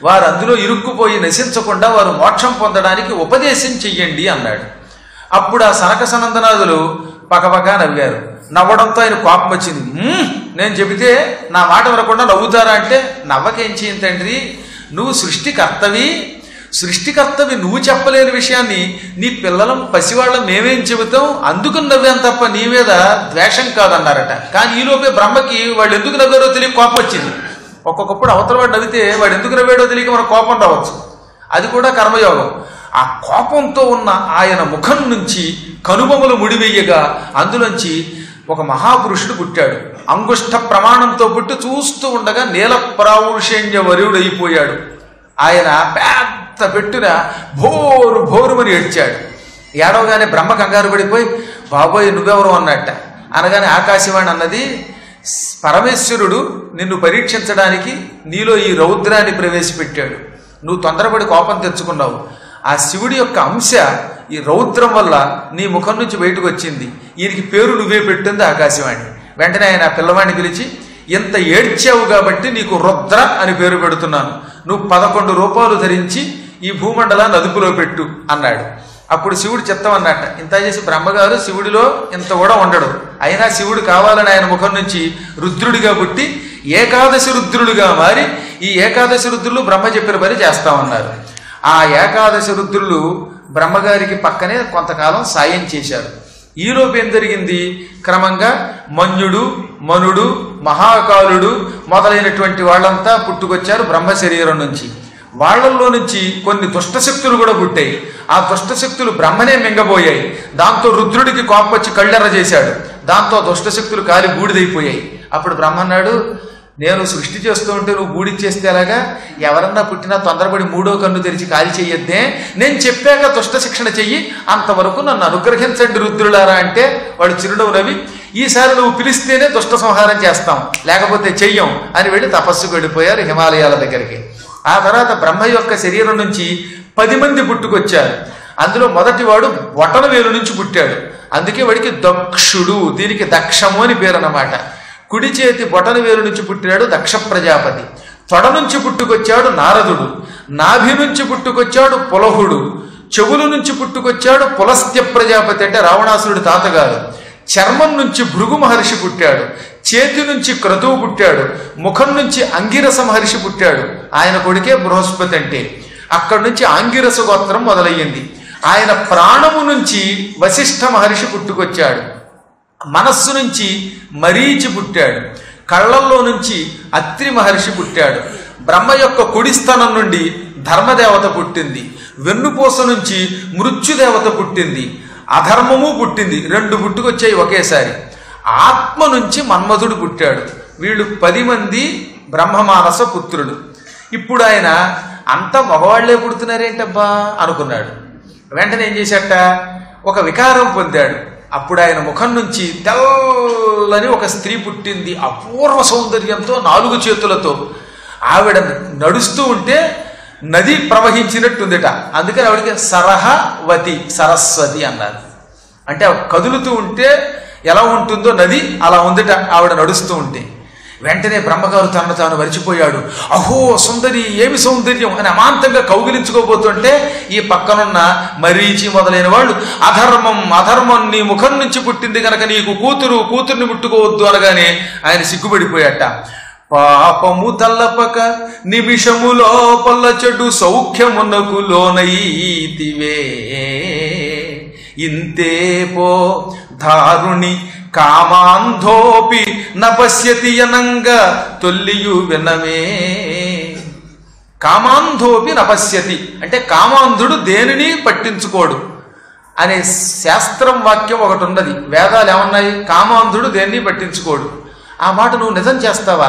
వారు అందులో ఇరుక్కుపోయి నశించకుండా వారు మోక్షం పొందడానికి ఉపదేశం చెయ్యండి అన్నాడు. అప్పుడు ఆ సనక సనందనాదులు పకపక నవ్వారు. నవ్వడంతో ఆయన కోపం వచ్చింది. నేను చెబితే నా మాట వినకుండా నవ్వుతారా అంటే, నవ్వకేం చేయం తండ్రి, నువ్వు సృష్టికర్తవి నువ్వు చెప్పలేని విషయాన్ని నీ పిల్లలం పసివాళ్ళం మేమేం చెబుతాం, అందుకు నవ్వాం తప్ప నీ మీద ద్వేషం కాదన్నారట. కానీ ఈలోపే బ్రహ్మకి వాళ్ళు ఎందుకు నవ్వారో తెలియక కోపం వచ్చింది. ఒక్కొక్కప్పుడు అవతల వాడు నవ్వితే వాడు ఎందుకు నవ్వాడో తెలియక మన కోపం రావచ్చు, అది కూడా కర్మయోగం. ఆ కోపంతో ఉన్న ఆయన ముఖం నుంచి కనుబొమలు ముడివేయగా అందులోంచి ఒక మహాపురుషుడు పుట్టాడు. అంగుష్ట ప్రమాణంతో పుట్టి చూస్తూ ఉండగా నీల ప్రావుషేణ్య వరుడు అయిపోయాడు. ఆయన పెద్ద పెట్టున భోరు భోరుమని ఏడ్చాడు. ఏడవగానే బ్రహ్మ కంగారు పడిపోయి, బాబోయ్ నువ్వెవరు అన్నట్ట. అనగానే ఆకాశవాణి అన్నది, పరమేశ్వరుడు నిన్ను పరీక్షించడానికి నీలో ఈ రౌద్రాన్ని ప్రవేశపెట్టాడు, నువ్వు తొందరపడి కోపం తెచ్చుకున్నావు. ఆ శివుడి యొక్క అంశ ఈ రౌద్రం వల్ల నీ ముఖం నుంచి బయటకు వచ్చింది, ఈయనకి పేరు నువ్వే పెట్టింది ఆకాశవాణి. వెంటనే ఆయన పిల్లవాడిని పిలిచి, ఎంత ఏడ్చావు కాబట్టి నీకు రుద్ర అని పేరు పెడుతున్నాను, నువ్వు 11 రూపాయలు ధరించి ఈ భూమండలాన్ని అదుపులో పెట్టు అన్నాడు. అప్పుడు శివుడు చిత్తం అన్నట్ట. ఇంత చేసి బ్రహ్మగారు శివుడిలో ఇంత కూడా ఉండడు, అయినా శివుడు కావాలని ఆయన ముఖం నుంచి రుద్రుడిగా పుట్టి ఏకాదశి రుద్రులుగా మారి ఈ ఏకాదశి రుద్రులు బ్రహ్మ చెప్పిన పని చేస్తామన్నారు. ఆ ఏకాదశి రుద్రులు బ్రహ్మగారికి పక్కనే కొంతకాలం సాయం చేశారు. ఈలోపు ఏం జరిగింది, క్రమంగా మన్యుడు, మనుడు, మహాకాలుడు మొదలైనటువంటి వాళ్ళంతా పుట్టుకొచ్చారు బ్రహ్మ శరీరం నుంచి. వాళ్లల్లో నుంచి కొన్ని దుష్టశక్తులు కూడా పుట్టాయి. ఆ దుష్టశక్తులు బ్రహ్మనే మింగబోయాయి. దాంతో రుద్రుడికి కోపం వచ్చి కళ్ళెర్ర చేశాడు. దాంతో దుష్టశక్తులు కాలి బూడిదైపోయాయి. అప్పుడు బ్రహ్మ అన్నాడు, నేను సృష్టి చేస్తూ ఉంటే నువ్వు బూడిచ్చేస్తే ఎలాగా, ఎవరన్నా పుట్టినా తొందరపడి 3వ కన్ను తెరిచి కాలి చెయ్యొద్దే, నేను చెప్పాక దుష్ట శిక్షణ చెయ్యి, అంతవరకు నన్ను అనుగ్రహించండి రుద్రులారా అంటే వాడు చిరునవ్వు నవ్వి, ఈసారి నువ్వు పిలిస్తేనే దుష్ట సంహారం చేస్తాం, లేకపోతే చెయ్యం అని వెళ్ళి తపస్సుకు వెళ్ళిపోయారు హిమాలయాల దగ్గరికి. ఆ తర్వాత బ్రహ్మ యొక్క శరీరం నుంచి 10 మంది పుట్టుకొచ్చారు. అందులో మొదటివాడు బొటన వేలు నుంచి పుట్టాడు, అందుకే వాడికి దక్షుడు, దీనికి దక్షము అని పేరు అన్నమాట. కుడి చేతి బొటన వేలు నుంచి పుట్టినాడు దక్ష ప్రజాపతి. తొడ నుంచి పుట్టుకొచ్చాడు నారదుడు, నాభి నుంచి పుట్టుకొచ్చాడు పులహుడు, చెవుల నుంచి పుట్టుకొచ్చాడు పులస్త్య ప్రజాపతి అంటే రావణాసురుడి తాతగారు. చర్మం నుంచి భృగు మహర్షి పుట్టాడు, చేతి నుంచి క్రతువు పుట్టాడు, ముఖం నుంచి అంగిరస మహర్షి పుట్టాడు, ఆయన కొడుకే బృహస్పతి అంటే. అక్కడి నుంచి ఆంగిరస గోత్రం మొదలయ్యింది. ఆయన ప్రాణము నుంచి వశిష్ఠ మహర్షి పుట్టుకొచ్చాడు, మనస్సు నుంచి మరీచి పుట్టాడు, కళ్ళల్లో నుంచి అత్రి మహర్షి పుట్టాడు. బ్రహ్మ యొక్క కుడి స్థానం నుండి ధర్మదేవత పుట్టింది. వెన్నుపూస నుంచి మృత్యుదేవత పుట్టింది. అధర్మము పుట్టింది. 2 పుట్టుకొచ్చాయి ఒకేసారి. ఆత్మ నుంచి మన్మధుడు పుట్టాడు. వీళ్ళు 10 మంది బ్రహ్మమానస పుత్రులు. ఇప్పుడు ఆయన అంతా మగవాళ్లే పుడుతున్నారేంటబ్బా అనుకున్నాడు. వెంటనే ఏం చేశాట, ఒక వికారం పొందాడు. అప్పుడు ఆయన ముఖం నుంచి తెల్లని ఒక స్త్రీ పుట్టింది, అపూర్వ సౌందర్యంతో, 4 చేతులతో. ఆవిడ నడుస్తూ ఉంటే నది ప్రవహించినట్టుందిట. అందుకని ఆవిడకి సరహవతి, సరస్వతి అన్నారు. అంటే కదులుతూ ఉంటే ఎలా ఉంటుందో నది అలా ఉందిట ఆవిడ నడుస్తూ ఉంటే. వెంటనే బ్రహ్మగారు తనను తాను మరిచిపోయాడు. అహో సుందరి, ఏమి సౌందర్యం అని అమాంతంగా కౌగిలించుకోబోతుంటే ఈ పక్కనున్న మరీచి మొదలైన వాళ్ళు అధర్మం నీ ముఖం నుంచి పుట్టింది కనుక నీకు కూతుర్ని ముట్టుకోవద్దు అనగానే ఆయన సిగ్గుపడిపోయాట. పాపము తల్లపక నిమిషము లోపల చెడు సౌఖ్యమునకు లోనైతివే, ఇంతే పో దారుణి కామాంధోపి నపశ్యతి అనంగ తొల్లియు వినమే. కామాంధోపి నపశ్యతి అంటే కామాంధుడు దేనిని పట్టించుకోడు అనే శాస్త్రం వాక్యం ఒకటి ఉన్నది. వేదాలు ఏమన్నాయి? కామాంధుడు దేన్ని పట్టించుకోడు. ఆ మాట నువ్వు నిజం చేస్తావా?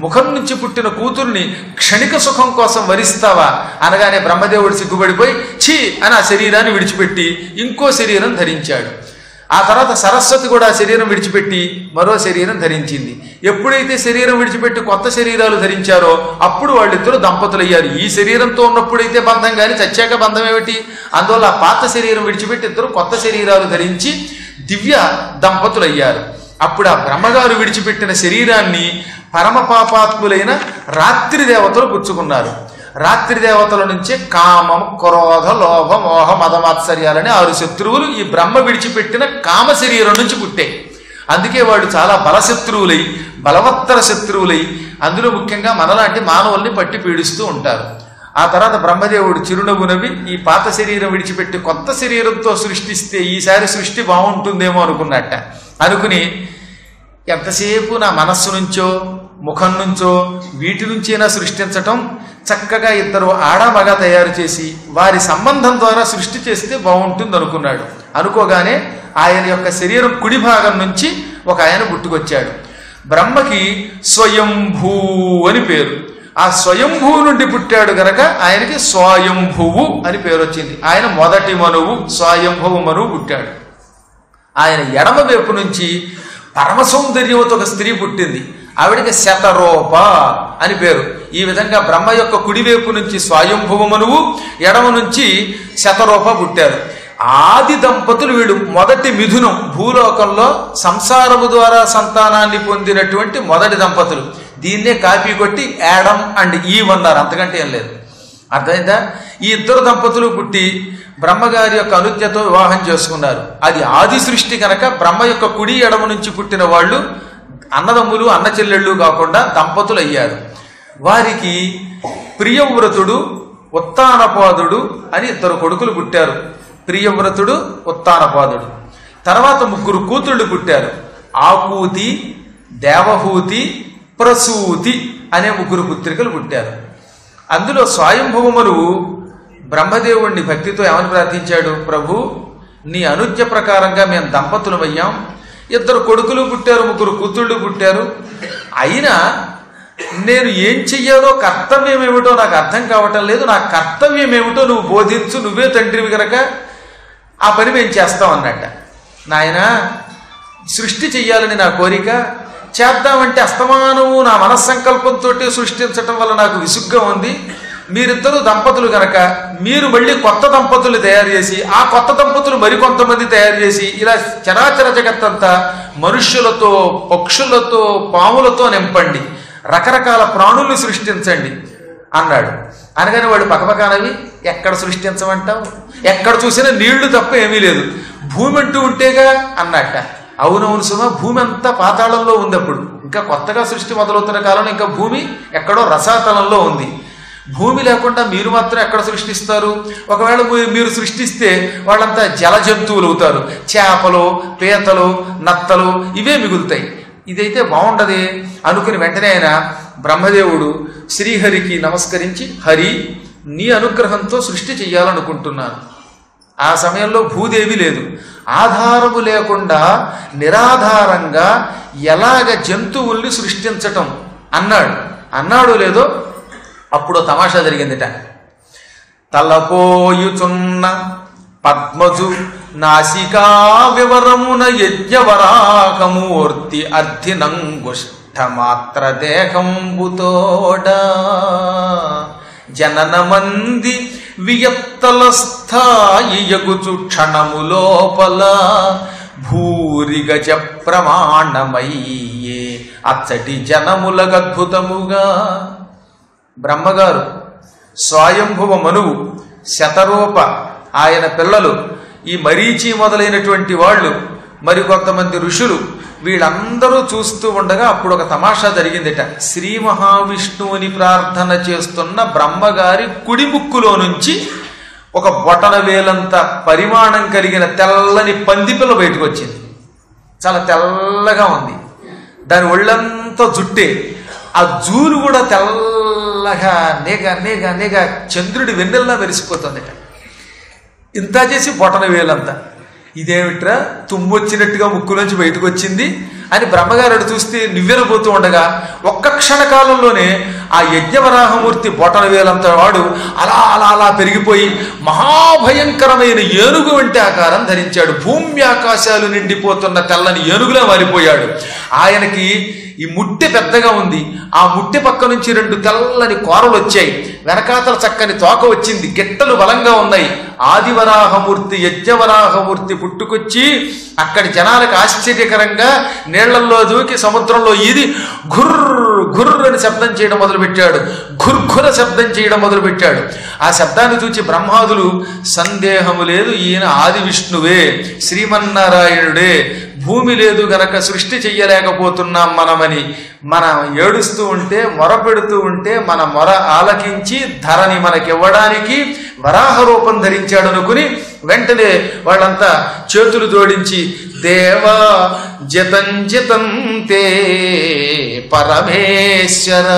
ముఖం నుంచి పుట్టిన కూతుర్ని క్షణిక సుఖం కోసం వరిస్తావా అనగానే బ్రహ్మదేవుడు సిగ్గుపడిపోయి ఛీ అని ఆ శరీరాన్ని విడిచిపెట్టి ఇంకో శరీరం ధరించాడు. ఆ తర్వాత సరస్వతి కూడా ఆ శరీరం విడిచిపెట్టి మరో శరీరం ధరించింది. ఎప్పుడైతే శరీరం విడిచిపెట్టి కొత్త శరీరాలు ధరించారో అప్పుడు వాళ్ళిద్దరూ దంపతులయ్యారు. ఈ శరీరంతో ఉన్నప్పుడైతే బంధం, కానీ చచ్చాక బంధం ఏమిటి? అందువల్ల ఆ పాత శరీరం విడిచిపెట్టి ఇద్దరు కొత్త శరీరాలు ధరించి దివ్య దంపతులయ్యారు. అప్పుడు ఆ బ్రహ్మగారు విడిచిపెట్టిన శరీరాన్ని పరమ పాపాత్ములైన రాత్రి దేవతలు పుచ్చుకున్నారు. రాత్రి దేవతల నుంచే కామం, క్రోధ, లోభ, మోహ, మదమాత్సర్యాలని 6 శత్రువులు ఈ బ్రహ్మ విడిచిపెట్టిన కామ శరీరం నుంచి పుట్టాయి. అందుకే వాళ్ళు చాలా బలశత్రువులై, బలవత్తర శత్రువులై, అందులో ముఖ్యంగా మనలాంటి మానవుల్ని పట్టి పీడిస్తూ ఉంటారు. ఆ తర్వాత బ్రహ్మదేవుడు చిరునవ్వు నవ్వి ఈ పాత శరీరం విడిచిపెట్టి కొత్త శరీరంతో సృష్టిస్తే ఈసారి సృష్టి బాగుంటుందేమో అనుకున్నట్ట. అనుకుని ఎంతసేపు నా మనస్సు నుంచో ముఖం నుంచో వీటి నుంచైనా సృష్టించటం, చక్కగా ఇద్దరు ఆడమగ తయారు చేసి వారి సంబంధం ద్వారా సృష్టి చేస్తే బాగుంటుంది అనుకున్నాడు. అనుకోగానే ఆయన యొక్క శరీరం కుడి భాగం నుంచి ఒక ఆయన పుట్టుకొచ్చాడు. బ్రహ్మకి స్వయంభూ అని పేరు. ఆ స్వయంభూ నుండి పుట్టాడు గనక ఆయనకి స్వయంభువు అని పేరు వచ్చింది. ఆయన మొదటి మనువు, స్వయంభువు మనువు పుట్టాడు. ఆయన ఎడమ వైపు నుంచి పరమ సౌందర్యంతో ఒక స్త్రీ పుట్టింది. ఆవిడికి శతరూప అని పేరు. ఈ విధంగా బ్రహ్మ యొక్క కుడివైపు నుంచి స్వయంభువ మనువు, ఎడమ నుంచి శతరూప పుట్టారు. ఆది దంపతులు వీళ్ళు. మొదటి మిథునం, భూలోకంలో సంసారము ద్వారా సంతానాన్ని పొందినటువంటి మొదటి దంపతులు. దీన్నే కాపీ కొట్టి యాడమ్ అండ్ ఈవ్ అన్నారు, అంతకంటే ఏం లేదు. అర్థమైందా? ఈ ఇద్దరు దంపతులు పుట్టి బ్రహ్మగారి యొక్క అనుజ్ఞతో వివాహం చేసుకున్నారు. అది ఆది సృష్టి కనుక బ్రహ్మ యొక్క కుడి ఎడమ నుంచి పుట్టిన వాళ్ళు అన్నదమ్ములు, అన్న చెల్లెళ్ళు కాకుండా దంపతులు అయ్యారు. వారికి ప్రియవ్రతుడు, ఉత్తానపాదుడు అని 2 కొడుకులు పుట్టారు. ప్రియవ్రతుడు, ఉత్తానపాదుడు. తర్వాత 3 కూతుళ్ళు పుట్టారు. ఆకూతి, దేవహూతి, ప్రసూతి అనే 3 పుత్రికలు పుట్టారు. అందులో స్వయంభువములు బ్రహ్మదేవుణ్ణి భక్తితో ఏమని ప్రార్థించాడు? ప్రభు, నీ అనుజ్ఞ ప్రకారంగా మేము దంపతులమయ్యాం. 2 కొడుకులు పుట్టారు, 3 కూతుళ్ళు పుట్టారు. అయినా నేను ఏం చెయ్యాలో, కర్తవ్యం ఏమిటో నాకు అర్థం కావటం లేదు. నా కర్తవ్యం ఏమిటో నువ్వు బోధించు, నువ్వే తండ్రివి కనుక ఆ పని మేము చేస్తాం అన్నట్ట. నాయన, సృష్టి చెయ్యాలని నా కోరిక, చేద్దామంటే అస్తమానము నా మనస్సంకల్పంతో సృష్టించటం వల్ల నాకు విసుగ్గా ఉంది. మీరిద్దరూ దంపతులు కనుక మీరు మళ్ళీ కొత్త దంపతులు తయారు చేసి, ఆ కొత్త దంపతులు మరికొంతమంది తయారు చేసి, ఇలా చరాచర జగత్తంతా మనుష్యులతో, పక్షులతో, పాములతో నింపండి, రకరకాల ప్రాణుల్ని సృష్టించండి అన్నాడు. అనగానే వాడు పకపకానవి, ఎక్కడ సృష్టించమంటావు? ఎక్కడ చూసినా నీళ్లు తప్ప ఏమీ లేదు, భూమి అంటూ ఉంటేగా అన్నట్ట. అవునవును సుమ, భూమి అంతా పాతాళంలో ఉంది. అప్పుడు ఇంకా కొత్తగా సృష్టి మొదలవుతున్న కాలంలో ఇంకా భూమి ఎక్కడో రసాతలంలో ఉంది. భూమి లేకుండా మీరు మాత్రం ఎక్కడ సృష్టిస్తారు? ఒకవేళ మీరు సృష్టిస్తే వాళ్ళంతా జల జంతువులు అవుతారు. చేపలు, పీతలు, నత్తలు ఇవే మిగులుతాయి. ఇదైతే బాగుండదే అనుకుని వెంటనే ఆయన బ్రహ్మదేవుడు శ్రీహరికి నమస్కరించి, హరి నీ అనుగ్రహంతో సృష్టి చెయ్యాలనుకుంటున్నాను. ఆ సమయంలో భూదేవి లేదు. ఆధారము లేకుండా నిరాధారంగా ఎలాగ జంతువుల్ని సృష్టించటం అన్నాడు లేదో అప్పుడు తమాషా జరిగిందిట. తలపోయుచున్న పద్మజు నాసికా వివరమున యజ్ఞవరాకమూర్తి అర్థినంగుష్ఠమాత్ర దేహంబుతోడ జననమంది వియత్తల స్థాయి యగుచు క్షణములోపల భూరిగజ ప్రమాణమయ్యే అచ్చటి జనములగద్భుతముగా. బ్రహ్మగారు, స్వయంభువ మనువు, శతరూప ఆయన పిల్లలు, ఈ మరీచి మొదలైనటువంటి వాళ్ళు, మరికొంతమంది ఋషులు వీళ్ళందరూ చూస్తూ ఉండగా అప్పుడు ఒక తమాషా జరిగిందిట. శ్రీ మహావిష్ణువుని ప్రార్థన చేస్తున్న బ్రహ్మగారి కుడి ముక్కులో నుంచి ఒక బొటన వేలంత పరిమాణం కలిగిన తెల్లని పందిపిల్ల బయటకు వచ్చింది. చాలా తెల్లగా ఉంది. దాని ఒళ్ళంతా జుట్టే. ఆ జూలు కూడా తెల్లగా నేగా చంద్రుడి వెన్నెల్లా మెరిసిపోతుందిట. ఇంత చేసి బొటన వేలంతా. ఇదేమిట్రా తుమ్మొచ్చినట్టుగా ముక్కులోంచి బయటకు వచ్చింది అని బ్రహ్మగారు చూస్తే నివ్వెరపోతూ ఉండగా ఒక్క క్షణకాలంలోనే ఆ యజ్ఞవరాహమూర్తి బొటన వేలంతా వాడు అలా అలా అలా పెరిగిపోయి మహాభయంకరమైన ఏనుగు వంటి ఆకారం ధరించాడు. భూమి ఆకాశాలు నిండిపోతున్న తెల్లని ఏనుగులా మారిపోయాడు. ఆయనకి ఈ ముట్టె పెద్దగా ఉంది. ఆ ముట్టె పక్క నుంచి 2 తెల్లని కోరలు వచ్చాయి. వెనకాతల చక్కని తోక వచ్చింది. గిట్టలు బలంగా ఉన్నాయి. ఆదివరాహమూర్తి యజ్ఞవరాహమూర్తి పుట్టుకొచ్చి అక్కడి జనాలకు ఆశ్చర్యకరంగా నీళ్లల్లో దూకి సముద్రంలో ఈది ఘుర్రు అని శబ్దం చేయడం మొదలుపెట్టాడు. ఘుర్ఘుర శబ్దం చేయడం మొదలుపెట్టాడు. ఆ శబ్దాన్ని చూచి బ్రహ్మాదులు, సందేహము లేదు ఈయన ఆది విష్ణువే, శ్రీమన్నారాయణుడే, భూమి లేదు గనక సృష్టి చెయ్యలేకపోతున్నాం మనం ఏడుస్తూ ఉంటే, మొర పెడుతూ ఉంటే మన మొర ఆలకించి ధరని మనకివ్వడానికి వరాహ రూపం ధరించాడు అనుకుని వెంటనే వాళ్ళంతా చేతులు జోడించి దేవా జతం తే పరమేశ్వర,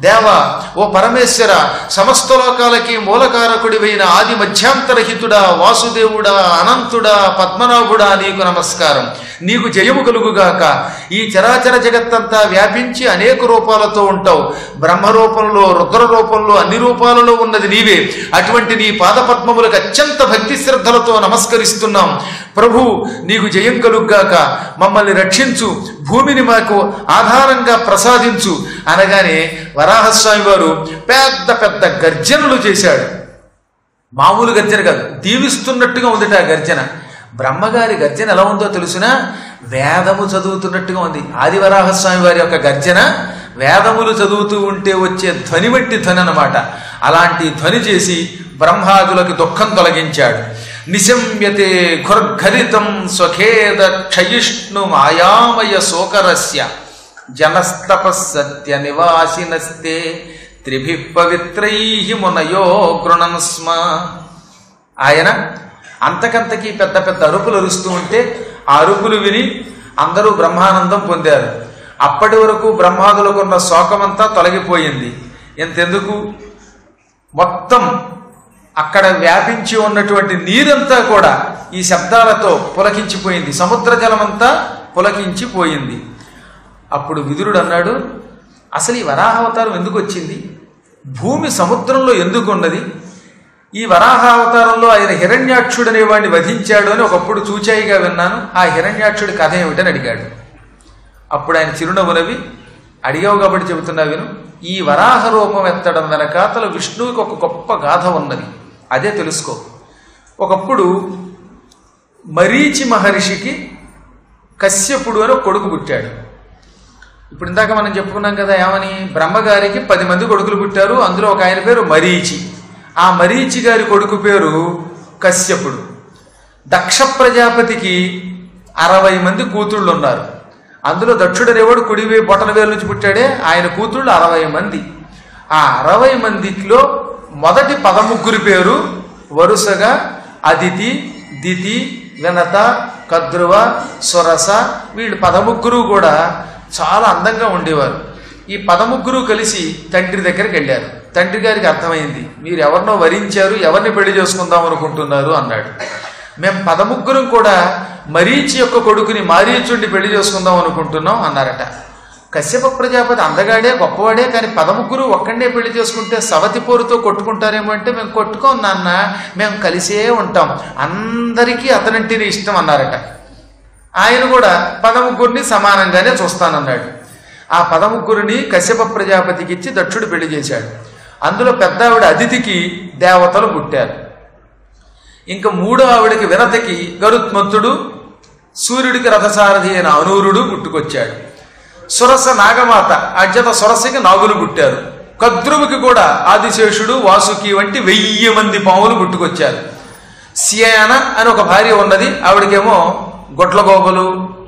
దేవా ఓ పరమేశ్వర, సమస్త లోకాలకి మూలకారకుడివైన ఆది మధ్యాంతరహితుడా, వాసుదేవుడా, అనంతుడా, పద్మనాభుడా నీకు నమస్కారం. నీకు జయము కలుగుగాక. ఈ చరాచర జగత్తంతా వ్యాపించి అనేక రూపాలతో ఉంటావు. బ్రహ్మరూపంలో, రుద్ర రూపంలో, అన్ని రూపాలలో ఉన్నది నీవే. అటువంటి నీ పాదపద్మములకు అత్యంత భక్తి శ్రద్ధలతో నమస్కరిస్తున్నాం. ప్రభు నీకు జయం కలుగ్గాక. మమ్మల్ని రక్షించు, భూమిని మాకు ఆధారంగా ప్రసాదించు అనగానే వరాహస్వామి వారు పెద్ద పెద్ద గర్జనలు చేశాడు. మామూలు గర్జన కాదు, దీవిస్తున్నట్టుగా ఉందిట ఆ గర్జన. బ్రహ్మగారి గర్జన ఎలా ఉందో తెలుసునా? వేదము చదువుతున్నట్టుగా ఉంది. ఆదివరాహస్వామి వారి యొక్క గర్జన వేదములు చదువుతూ ఉంటే వచ్చే ధ్వని వంటి ధ్వని అన్నమాట. అలాంటి ధ్వని చేసి బ్రహ్మాదులకి దుఃఖం తొలగించాడు. నిశమ్యతే ఘుర్ఘరితం స్వఖేద క్షయిష్ణు మాయామయ శోకరస్య జనస్తపస్సత్య నివాసినస్తే త్రిభి పవిత్రై మునయో గృణన్స్మ. ఆయన అంతకంతకీ పెద్ద పెద్ద అరుపులు అరుస్తూ ఉంటే ఆ అరుపులు విని అందరూ బ్రహ్మానందం పొందారు. అప్పటి వరకు బ్రహ్మాదులకున్న శోకమంతా తొలగిపోయింది. ఎంతెందుకు, మొత్తం అక్కడ వ్యాపించి ఉన్నటువంటి నీరంతా కూడా ఈ శబ్దాలతో పులకించిపోయింది. సముద్ర జలమంతా పులకించిపోయింది. అప్పుడు విదురుడు అన్నాడు, అసలు ఈ వరాహావతారం ఎందుకు వచ్చింది? భూమి సముద్రంలో ఎందుకు ఉన్నది? ఈ వరాహావతారంలో ఆయన హిరణ్యాక్షుడు అనేవాడిని వధించాడు అని ఒకప్పుడు చూచాయిగా విన్నాను. ఆ హిరణ్యాక్షుడి కథ ఏమిటని అడిగాడు. అప్పుడు ఆయన చిరునవ్వు నవ్వి, అడిగావు కాబట్టి చెబుతున్నా విను. ఈ వరాహ రూపం ఎత్తడం వెనకాతల విష్ణువుకి ఒక గొప్ప గాథ ఉన్నది. అదే తెలుసుకో. ఒకప్పుడు మరీచి మహర్షికి కశ్యపుడు అని కొడుకు పుట్టాడు. ఇప్పుడు ఇందాక మనం చెప్పుకున్నాం కదా ఏమని, బ్రహ్మగారికి 10 మంది కొడుకులు పుట్టారు. అందులో ఒక ఆయన పేరు మరీచి. ఆ మరీచి గారి కొడుకు పేరు కశ్యపుడు. దక్ష ప్రజాపతికి 60 మంది కూతుళ్ళు ఉన్నారు. అందులో దక్షుడనేవాడు కుడివే బొటన వేలు నుంచి పుట్టాడే, ఆయన కూతుళ్ళు 60 మంది. ఆ 60 మందిలో మొదటి 13 పేరు వరుసగా అదితి, దితి, వినత, కద్రువ, సురస వీళ్ళు 13 కూడా చాలా అందంగా ఉండేవారు. ఈ 13 కలిసి తండ్రి దగ్గరికి వెళ్ళారు. తండ్రి గారికి అర్థమైంది, మీరు ఎవరినో వరించారు, ఎవరిని పెళ్లి చేసుకుందాం అనుకుంటున్నారు అన్నాడు. మేము 13 కూడా మరీచి యొక్క కొడుకుని మారీచుండి పెళ్లి చేసుకుందాం అనుకుంటున్నాం అన్నారట. కశ్యప ప్రజాపతి అందగాడే గొప్పవాడే, కానీ 13 ఒక్కడే పెళ్లి చేసుకుంటే సవతి పోరుతో కొట్టుకుంటారేమో అంటే, మేము కొట్టుకోం నాన్న, మేము కలిసే ఉంటాం, అందరికీ అతనంటేనే ఇష్టం అన్నారట. ఆయన కూడా 13 సమానంగానే చూస్తానన్నాడు. ఆ 13 కశ్యప ప్రజాపతికి ఇచ్చి దక్షుడు పెళ్లి చేశాడు. అందులో పెద్ద ఆవిడ అదితికి దేవతలు పుట్టారు. ఇంకా 3వ ఆవిడకి వినతకి గరుత్మంతుడు, సూర్యుడికి రథసారథి అయిన అనూరుడు పుట్టుకొచ్చాడు. సురస నాగమాత అజ్జత సురసకి నాగులు పుట్టారు. కద్రువుకి కూడా ఆదిశేషుడు, వాసుకి వంటి 1000 మంది పాములు పుట్టుకొచ్చారు. సియాన అని ఒక భార్య ఉన్నది, ఆవిడకేమో గొడ్లగోబలు,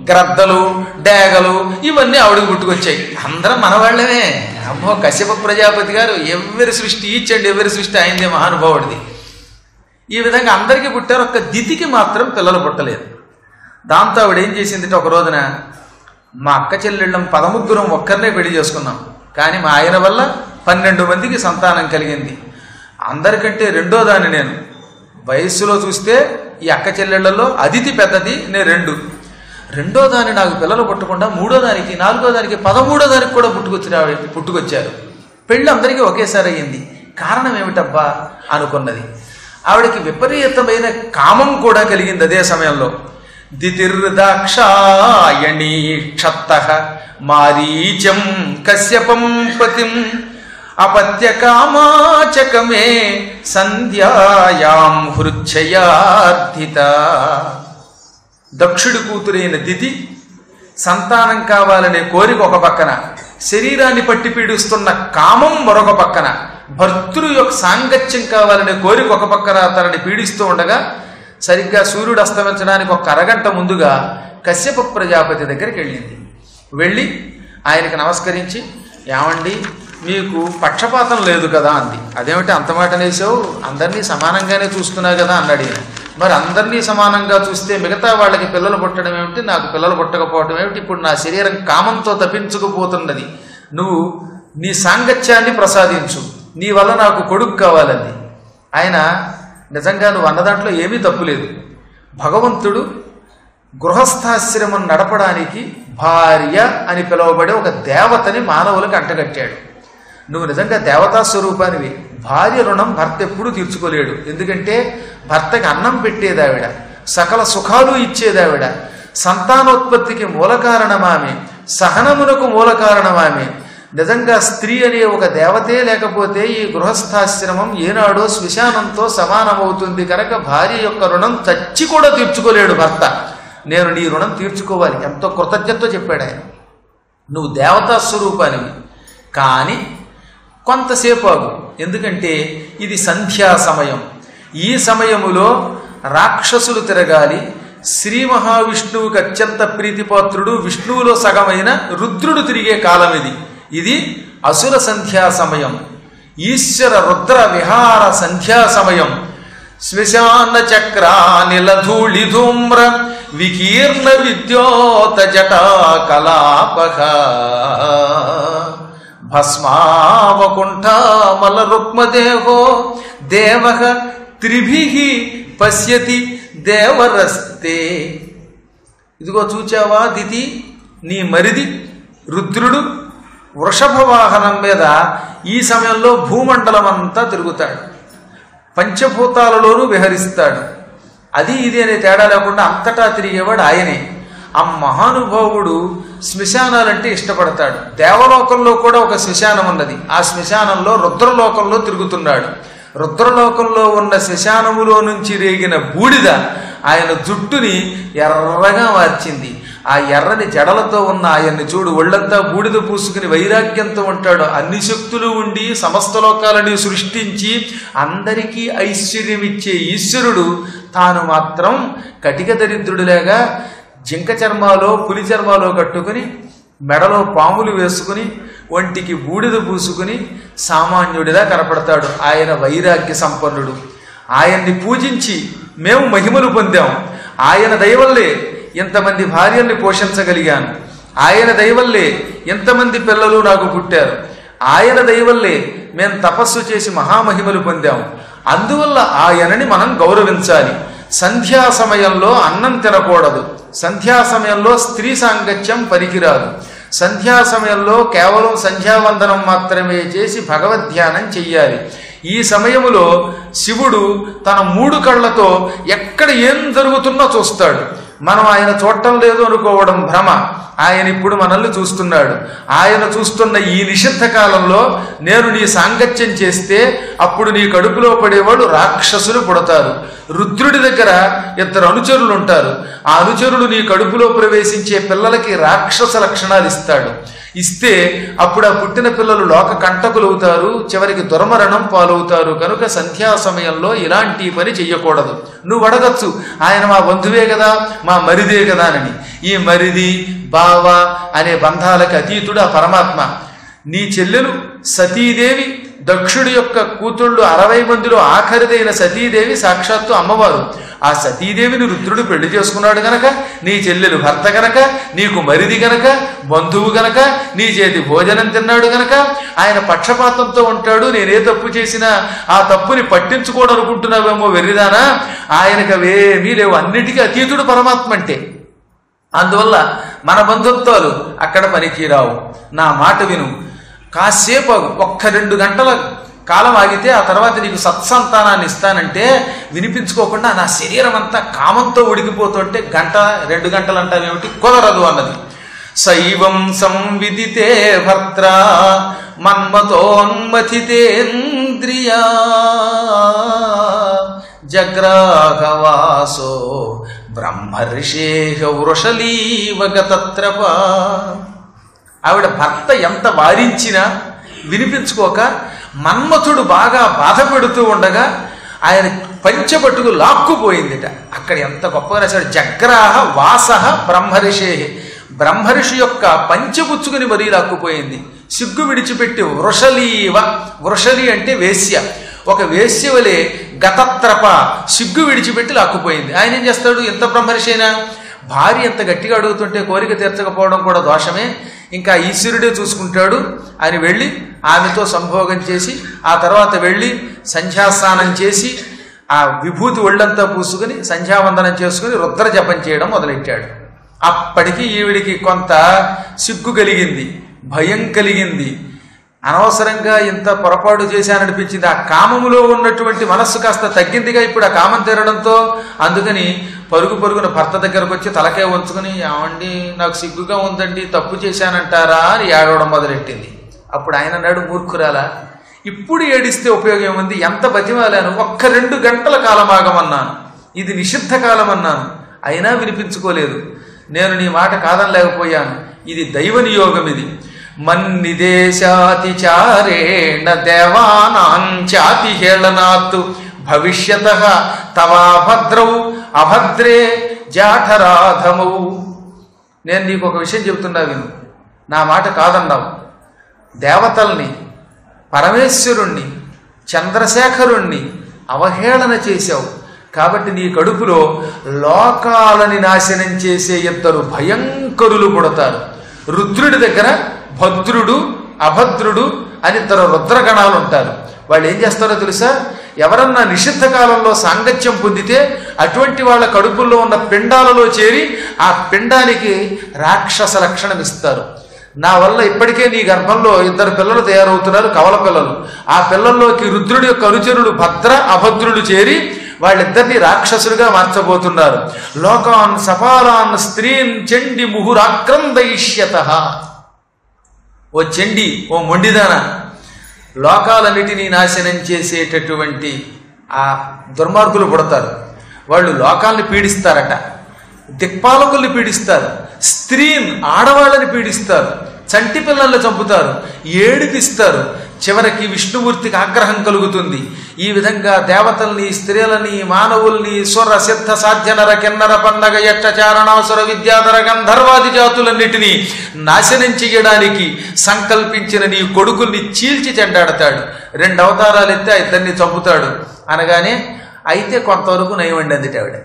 గ్రద్దలు, డేగలు ఇవన్నీ ఆవిడకి పుట్టుకొచ్చాయి. అందరం మనవాళ్లమే. అమ్మో, కశ్యప ప్రజాపతి గారు ఎవరి సృష్టి ఇచ్చండి, ఎవరి సృష్టి అయిందే మహానుభావుడిది. ఈ విధంగా అందరికీ పుట్టారు. ఒక్క దితికి మాత్రం పిల్లలు పుట్టలేదు. దాంతో ఆవిడ ఏం చేసింది, ఒక రోజున మా అక్క చెల్లెళ్ళం 13 ఒక్కరినే పెళ్లి చేసుకున్నాం, కానీ మా ఆయన వల్ల 12 మందికి సంతానం కలిగింది. అందరికంటే రెండో దాన్ని నేను. వయస్సులో చూస్తే ఈ అక్క చెల్లెళ్లలో అదితి పెద్దది, నేను రెండో దాన్ని నాకు పిల్లలు పుట్టకుండా 3వ దానికి, 4వ దానికి, 13వ దానికి కూడా పుట్టుకొచ్చారు. పెళ్ళి అందరికీ ఒకేసారి అయ్యింది. కారణం ఏమిటబ్బా అనుకున్నది. ఆవిడకి విపరీతమైన కామం కూడా కలిగింది అదే సమయంలో. దితిర్దాక్షాయణీ క్షత్తః మారీచం కశ్యపం పతిం అపత్యకామాచకమే సంధ్యాయాం హృచ్ఛయార్థిత. దక్షుడి కూతురైన దితి సంతానం కావాలనే కోరిక ఒక పక్కన, శరీరాన్ని పట్టి పీడిస్తున్న కామం మరొక పక్కన, భర్తృ యొక్క సాంగత్యం కావాలనే కోరిక ఒక పక్కన తనని పీడిస్తూ ఉండగా, సరిగ్గా సూర్యుడు అస్తమించడానికి ఒక అరగంట ముందుగా కశ్యప ప్రజాపతి దగ్గరికి వెళ్ళింది. వెళ్ళి ఆయనకి నమస్కరించి, ఏమండి మీకు పక్షపాతం లేదు కదా అంది. అదేమిటి అంత మాట అనేసావు, అందరినీ సమానంగానే చూస్తున్నావు కదా అన్నాడు ఈయన. మరి అందరినీ సమానంగా చూస్తే మిగతా వాళ్ళకి పిల్లలు పుట్టడం ఏమిటి, నాకు పిల్లలు పుట్టకపోవడం ఏమిటి, ఇప్పుడు నా శరీరం కామంతో తప్పించుకుపోతున్నది, నువ్వు నీ సాంగత్యాన్ని ప్రసాదించు, నీ వల్ల నాకు కొడుకు కావాలంది. ఆయన నిజంగా నువ్వు అన్న దాంట్లో ఏమీ తప్పులేదు. భగవంతుడు గృహస్థాశ్రమం నడపడానికి భార్య అని పిలువబడే ఒక దేవతని మానవులకు అంటగట్టాడు. నువ్వు నిజంగా దేవతా స్వరూపానివి. భార్య రుణం భర్త ఎప్పుడూ తీర్చుకోలేడు. ఎందుకంటే భర్తకి అన్నం పెట్టేదావిడ, సకల సుఖాలు ఇచ్చేదావిడ, సంతానోత్పత్తికి మూల కారణమామె, సహనమునకు మూల కారణమామె. నిజంగా స్త్రీ అనే ఒక దేవతే లేకపోతే ఈ గృహస్థాశ్రమం ఏనాడో శ్మశానంతో సమానమవుతుంది. కనుక భార్య యొక్క రుణం చచ్చి కూడా తీర్చుకోలేడు భర్త. నేను నీ రుణం తీర్చుకోవాలి, ఎంతో కృతజ్ఞతతో చెప్పాడు ఆయన. నువ్వు దేవతా స్వరూపానివి, కానీ కొంతసేపు ఆగు, ఎందుకంటే ఇది సంధ్యా సమయం. ఈ సమయములో రాక్షసులు తిరగాలి. శ్రీ మహావిష్ణువుకి అత్యంత ప్రీతిపాత్రుడు, విష్ణువులో సగమైన రుద్రుడు తిరిగే కాలం ఇది. ఇది అసుర సంధ్యా సమయం, ఈశ్వర రుద్ర విహార సంధ్యా సమయం. శ్మశాన చక్రానిలధూళి ధూమ్ర వికీర్ణ విద్యోత జటా కలాపః భస్మావకుంఠామల రుక్మదేహో దేవః త్రిభిః పశ్యతి దేవరస్తే. ఇదిగో చూచావా దితి, నీ మరిది రుద్రుడు వృషభ వాహనం మీద ఈ సమయంలో భూమండలం అంతా తిరుగుతాడు, పంచభూతాలలోనూ విహరిస్తాడు. అది ఇది అనే తేడా లేకుండా అంతటా తిరిగేవాడు ఆయనే. ఆ మహానుభావుడు శ్మశానాలంటే ఇష్టపడతాడు. దేవలోకంలో కూడా ఒక శ్మశానం ఉన్నది. ఆ శ్మశానంలో రుద్రలోకంలో తిరుగుతున్నాడు. రుద్రలోకంలో ఉన్న శ్మశానములో నుంచి రేగిన బూడిద ఆయన జుట్టుని ఎర్రగా మార్చింది. ఆ ఎర్రని జడలతో ఉన్న ఆయన్ని చూడు, ఒళ్ళంతా బూడిద పూసుకుని వైరాగ్యంతో ఉంటాడు. అన్ని శక్తులు ఉండి సమస్త లోకాలని సృష్టించి అందరికీ ఐశ్వర్యం ఇచ్చే ఈశ్వరుడు తాను మాత్రం కటిక దరిద్రుడులేగా జింక చర్మాలో పులి చర్మాలో కట్టుకుని మెడలో పాములు వేసుకుని ఒంటికి బూడిద పూసుకుని సామాన్యుడిలా కనపడతాడు. ఆయన వైరాగ్య సంపన్నుడు. ఆయన్ని పూజించి మేము మహిమలు పొందాం. ఆయన దయవల్లే ఇంతమంది భార్యల్ని పోషించగలిగాను, ఆయన దయవల్లే ఎంతమంది పిల్లలు నాకు పుట్టారు, ఆయన దయవల్లే మేము తపస్సు చేసి మహామహిమలు పొందాము, అందువల్ల ఆయనని మనం గౌరవించాలి. సంధ్యా సమయంలో అన్నం తినకూడదు, సంధ్యా సమయంలో స్త్రీ సాంగత్యం పనికిరాదు, సంధ్యా సమయంలో కేవలం సంధ్యావందనం మాత్రమే చేసి భగవద్ధ్యానం చెయ్యాలి. ఈ సమయములో శివుడు తన 3 కళ్ళతో ఎక్కడ ఏం జరుగుతున్నా చూస్తాడు. మనం ఆయన చూడటం లేదు అనుకోవడం భ్రమ. ఆయన ఇప్పుడు మనల్ని చూస్తున్నాడు. ఆయన చూస్తున్న ఈ నిషిద్ధ కాలంలో నేను నీ సాంగత్యం చేస్తే అప్పుడు నీ కడుపులో పడేవాళ్ళు రాక్షసులు పుడతారు. రుద్రుడి దగ్గర 2 అనుచరులు ఉంటారు. ఆ అనుచరులు నీ కడుపులో ప్రవేశించే పిల్లలకి రాక్షస లక్షణాలు ఇస్తాడు. ఇస్తే అప్పుడు ఆ పుట్టిన పిల్లలు లోక కంటకులవుతారు, చివరికి దుర్మరణం పాలవుతారు. కనుక సంధ్యా సమయంలో ఇలాంటి పని చెయ్యకూడదు. నువ్వు అడగచ్చు, ఆయన మా బంధువే కదా, మా మరిదే కదా అని. ఈ మరిది బావ అనే బంధాలకు అతీతుడు ఆ పరమాత్మ. నీ చెల్లెలు సతీదేవి, దక్షుడి యొక్క కూతుళ్ళు 60 మందిలో ఆఖరిదైన సతీదేవి సాక్షాత్తు అమ్మవారు. ఆ సతీదేవిని రుద్రుడు పెళ్లి చేసుకున్నాడు గనక, నీ చెల్లెలు భర్త గనక, నీకు మరిది గనక, బంధువు గనక, నీ చేతి భోజనం తిన్నాడు గనక ఆయన పక్షపాతంతో ఉంటాడు. నేనే తప్పు చేసినా ఆ తప్పుని పట్టించుకోవడం అనుకుంటున్నావేమో వెర్రిదానా, ఆయనకు అవేమీ లేవు, అన్నిటికీ అతీతుడు పరమాత్మ అంటే. అందువల్ల మన బంధుత్వాలు అక్కడ పనికిరావు. నా మాట విను, కాసేపు 1-2 గంటల కాలం ఆగితే ఆ తర్వాత నీకు సత్సంతానాన్ని ఇస్తానంటే వినిపించుకోకుండా నా శరీరం అంతా కామంతో ఉడికిపోతుంటే 1-2 గంటలు అంటావేమిటి, కుదరదు అన్నది. శైవం సంవిదితే భర్త్ర మన్మతోన్మథితేంద్రియా జగ్రాహవాసో బ్రహ్మర్షేహ వృషలీవగతత్రప. ఆవిడ భర్త ఎంత వారించినా వినిపించుకోక మన్మథుడు బాగా బాధ పెడుతూ ఉండగా ఆయన పంచబట్టుకు లాక్కుపోయిందిట. అక్కడ ఎంత గొప్పగా రాశాడు, జగ్రాహ వాస బ్రహ్మర్షే, బ్రహ్మర్షి యొక్క పంచపుచ్చుకుని మరీ లాక్కుపోయింది. సిగ్గు విడిచిపెట్టి వృషలీవ, వృషలి అంటే వేశ్య, ఒక వేశ్య వలె గతత్రప సిగ్గు విడిచిపెట్టి లాక్కుపోయింది. ఆయన ఏం చేస్తాడు, ఎంత బ్రహ్మర్షి అయినా భార్య ఎంత గట్టిగా అడుగుతుంటే కోరిక తీర్చకపోవడం కూడా దోషమే, ఇంకా ఈశ్వరుడే చూసుకుంటాడు అని వెళ్ళి ఆమెతో సంభోగం చేసి ఆ తర్వాత వెళ్ళి సంధ్యాస్నానం చేసి ఆ విభూతి ఒళ్ళంతా పూసుకుని సంధ్యావందనం చేసుకుని రుద్ర జపం చేయడం మొదలెట్టాడు. అప్పటికి ఈవిడికి కొంత సిగ్గు కలిగింది, భయం కలిగింది. అనవసరంగా ఇంత పొరపాటు చేశాననిపించింది. ఆ కామములో ఉన్నటువంటి మనస్సు కాస్త తగ్గిందిగా ఇప్పుడు ఆ కామం తీరడంతో. అందుకని పరుగున భర్త దగ్గరకు వచ్చి తలకే ఉంచుకుని, ఏమండి నాకు సిగ్గుగా ఉందండి, తప్పు చేశానంటారా అని ఏడవడం మొదలెట్టింది. అప్పుడు ఆయన అన్నాడు, మూర్ఖురాలా, ఇప్పుడు ఏడిస్తే ఉపయోగం ఏముంది, ఎంత బతిమాలాను, 1-2 గంటల కాలం ఆగమన్నాను, ఇది నిషిద్ధ కాలం అన్నాను, అయినా వినిపించుకోలేదు. నేను నీ మాట కాదనలేకపోయాను, ఇది దైవ నియోగం. ఇది మన్నిదేశాతిచారేణ దేవానాంచాతి హేళనాత్ భవిష్యతః తవాభద్రౌ అభద్రే జాఠరాధమౌ. నేను నీకు ఒక విషయం చెబుతున్నా విను, నా మాట కాదన్నావు, దేవతల్ని, పరమేశ్వరుణ్ణి, చంద్రశేఖరుణ్ణి అవహేళన చేశావు. కాబట్టి నీ కడుపులో లోకాలని నాశనం చేసే 2 భయంకరులు పుడతారు. రుద్రుడి దగ్గర భద్రుడు అభద్రుడు అని 2 రుద్రగణాలు ఉంటారు. వాళ్ళు ఏం చేస్తారో తెలుసా, ఎవరన్నా నిషిద్ధ కాలంలో సాంగత్యం పొందితే అటువంటి వాళ్ళ కడుపుల్లో ఉన్న పిండాలలో చేరి ఆ పిండానికి రాక్షస లక్షణం ఇస్తారు. నా వల్ల ఇప్పటికే నీ గర్భంలో 2 పిల్లలు తయారవుతున్నారు, కవల పిల్లలు. ఆ పిల్లల్లోకి రుద్రుడి యొక్క అనుచరులు భద్ర అభద్రులు చేరి వాళ్ళిద్దరినీ రాక్షసులుగా మార్చబోతున్నారు. లోకాన్ సపాలాన్ స్త్రీన్ చండి ముహురాక్రందయిష్యతః. ఓ చండి, ఓ మొండిదాన, లోకాలన్నిటినీ నాశనం చేసేటటువంటి ఆ దుర్మార్గులు పుడతారు. వాళ్ళు లోకాలను పీడిస్తారట, దిక్పాలకుల్ని పీడిస్తారు, స్త్రీన్ ఆడవాళ్ళని పీడిస్తారు, చంటి పిల్లల్ని చంపుతారు, ఏడిపిస్తారు. చివరికి విష్ణుమూర్తికి ఆగ్రహం కలుగుతుంది. ఈ విధంగా దేవతల్ని, స్త్రీలని, మానవుల్ని, సుర సిద్ధ సాధ్య నర కిన్నర పన్నగ యక్ష చారణాసుర విద్యాధర గంధర్వాది జాతులన్నిటినీ నాశనం చెయ్యడానికి సంకల్పించిన నీ కొడుకుల్ని చీల్చి చెండాడతాడు. 2 అవతారాలు ఎత్తే 2 చంపుతాడు అనగానే, అయితే కొంతవరకు నయమండి అందుట ఆవిడ.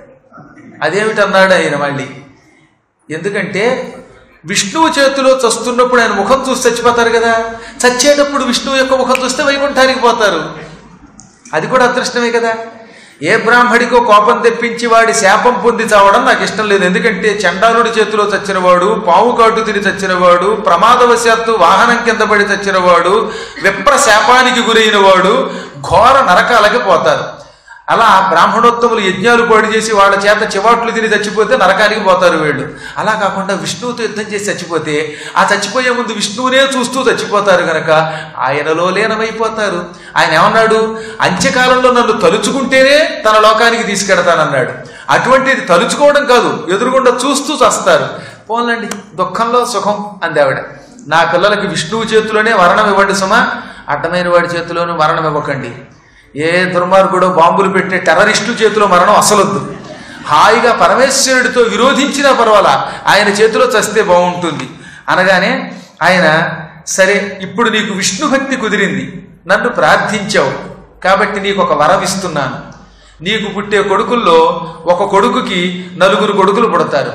అదేమిటన్నాడు ఆయన మళ్ళీ, ఎందుకంటే విష్ణువు చేతిలో చస్తున్నప్పుడు ఆయన ముఖం చూసి చచ్చిపోతారు కదా, చచ్చేటప్పుడు విష్ణువు యొక్క ముఖం చూస్తే వైకుంఠానికి పోతారు. అది కూడా అదృష్టమే కదా. ఏ బ్రాహ్మడికో కోపం తెప్పించి వాడి శాపం పొంది చావడం నాకు ఇష్టం లేదు. ఎందుకంటే చండాలుడి చేతిలో చచ్చినవాడు, పావు కాటు తిని చచ్చినవాడు, ప్రమాదవశాత్తు వాహనం కింద పడి చచ్చినవాడు, విప్ర శాపానికి గురైన వాడు ఘోర నరకాలకి పోతారు. అలా బ్రాహ్మణోత్తములు యజ్ఞాలు పాడు చేసి వాళ్ళ చేత చివాట్లు తిని చచ్చిపోతే నరకానికి పోతారు వీళ్ళు. అలా కాకుండా విష్ణువుతో యుద్ధం చేసి చచ్చిపోతే ఆ చచ్చిపోయే ముందు విష్ణువునే చూస్తూ చచ్చిపోతారు గనక ఆయనలో లీనమైపోతారు. ఆయన ఏమన్నాడు, అంత్యకాలంలో నన్ను తలుచుకుంటేనే తన లోకానికి తీసుకెడతానన్నాడు. అటువంటిది తలుచుకోవడం కాదు, ఎదురుగుండా చూస్తూ చస్తారు. పోన్లండి, దుఃఖంలో సుఖం అంది ఆవిడ. నా పిల్లలకి విష్ణువు చేతిలోనే మరణం ఇవ్వండి సుమా, అడ్డమైన వాడి చేతిలోనూ మరణం ఇవ్వకండి. ఏ దుర్మార్గుడో బాంబులు పెట్టే టెర్రరిస్టు చేతిలో మరణం అసలొద్దు. హాయిగా పరమేశ్వరుడితో విరోధించినా పర్వాలా, ఆయన చేతిలో చస్తే బాగుంటుంది అనగానే ఆయన సరే, ఇప్పుడు నీకు విష్ణు భక్తి కుదిరింది, నన్ను ప్రార్థించావు కాబట్టి నీకు ఒక వరం ఇస్తున్నాను. నీకు పుట్టే కొడుకుల్లో ఒక కొడుకుకి 4 కొడుకులు పుడతారు.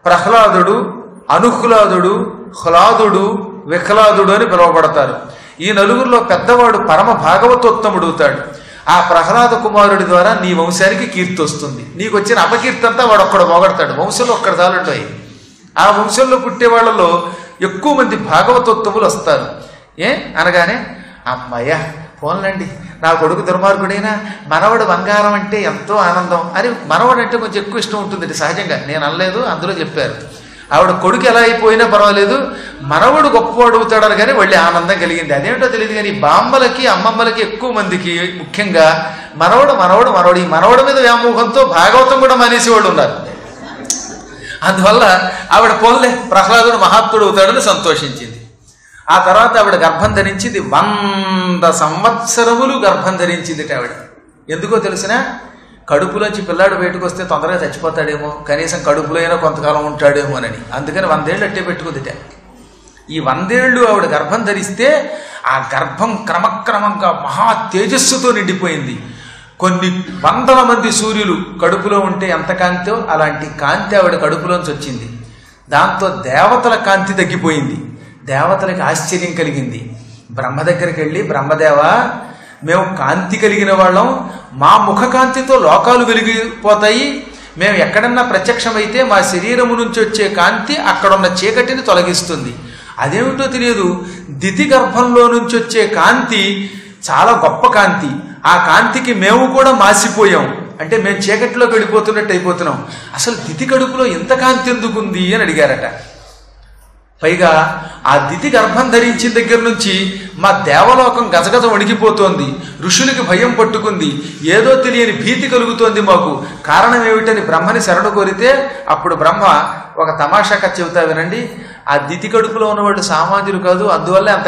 ప్రహ్లాదుడు, అనుహ్లాదుడు, హ్లాదుడు, విహ్లాదుడు అని పిలువబడతారు. ఈ 4లో పెద్దవాడు పరమ భాగవతోత్తముడవుతాడు. ఆ ప్రహ్లాద కుమారుడి ద్వారా నీ వంశానికి కీర్తి వస్తుంది. నీకు వచ్చిన అపకీర్తి అంతా వాడు ఒక్కడు పోగొడతాడు. వంశంలో ఒక్కడు చాలుంటాయి. ఆ వంశంలో పుట్టే వాళ్ళలో ఎక్కువ మంది భాగవతోత్తములు వస్తారు. అనగానే అమ్మయ్య పోన్లండి, నా కొడుకు దుర్మార్గుడైనా మనవడు బంగారం అంటే ఎంతో ఆనందం అని. మనవడు అంటే కొంచెం ఎక్కువ ఇష్టం ఉంటుంది సహజంగా, నేను అనలేదు, అందులో చెప్పారు. ఆవిడ కొడుకు ఎలా అయిపోయినా పర్వాలేదు, మనవడు గొప్పవాడు అవుతాడని కానీ వాళ్ళే ఆనందం కలిగింది. అదేమిటో తెలియదు కానీ బామ్మలకి అమ్మమ్మలకి ఎక్కువ మందికి ముఖ్యంగా మనవడు మనవడు మనవడు, ఈ మనవడు మీద వ్యామోహంతో భాగవతం కూడా మానేసేవాళ్ళు ఉన్నారు. అందువల్ల ఆవిడ పోన్లే ప్రహ్లాదుడు మహాత్ముడు అవుతాడని సంతోషించింది. ఆ తర్వాత ఆవిడ గర్భం ధరించింది. 100 సంవత్సరములు గర్భం ధరించింది ఆవిడ. ఎందుకో తెలిసినా, కడుపులోంచి పిల్లాడు బయటకు వస్తే తొందరగా చచ్చిపోతాడేమో, కనీసం కడుపులో అయినా కొంతకాలం ఉంటాడేమో అని. అందుకని 100 ఏళ్ళు అట్టే పెట్టుకుందిట. ఈ 100 ఏళ్ళు ఆవిడ గర్భం ధరిస్తే ఆ గర్భం క్రమక్రమంగా మహా తేజస్సుతో నిండిపోయింది. కొన్ని 100 మంది సూర్యులు కడుపులో ఉంటే ఎంత కాంతో అలాంటి కాంతి ఆవిడ కడుపులోంచి వచ్చింది. దాంతో దేవతల కాంతి తగ్గిపోయింది. దేవతలకి ఆశ్చర్యం కలిగింది. బ్రహ్మ దగ్గరికి వెళ్ళి, బ్రహ్మదేవా, మేము కాంతి కలిగిన వాళ్ళం, మా ముఖ కాంతితో లోకాలు వెలిగిపోతాయి, మేము ఎక్కడన్నా ప్రత్యక్షమైతే మా శరీరము నుంచి వచ్చే కాంతి అక్కడున్న చీకటిని తొలగిస్తుంది. అదేమిటో తెలియదు, దితి గర్భంలో నుంచి వచ్చే కాంతి చాలా గొప్ప కాంతి, ఆ కాంతికి మేము కూడా మాసిపోయాం, అంటే మేము చీకటిలోకి వెళ్ళిపోతున్నట్టు అయిపోతున్నాం. అసలు దితి కడుపులో ఎంత కాంతి ఎందుకుంది అని అడిగారట. పైగా ఆ దితి గర్భం ధరించిన దగ్గర నుంచి మా దేవలోకం గజగజ వణికిపోతోంది, ఋషులకి భయం పట్టుకుంది, ఏదో తెలియని భీతి కలుగుతోంది మాకు, కారణం ఏమిటని బ్రహ్మని శరణు కోరితే అప్పుడు బ్రహ్మ ఒక తమాషా కథ చెబుతా వినండి. ఆ దితి కడుపులో ఉన్నవాళ్ళు సామాన్యులు కాదు, అందువల్ల అంత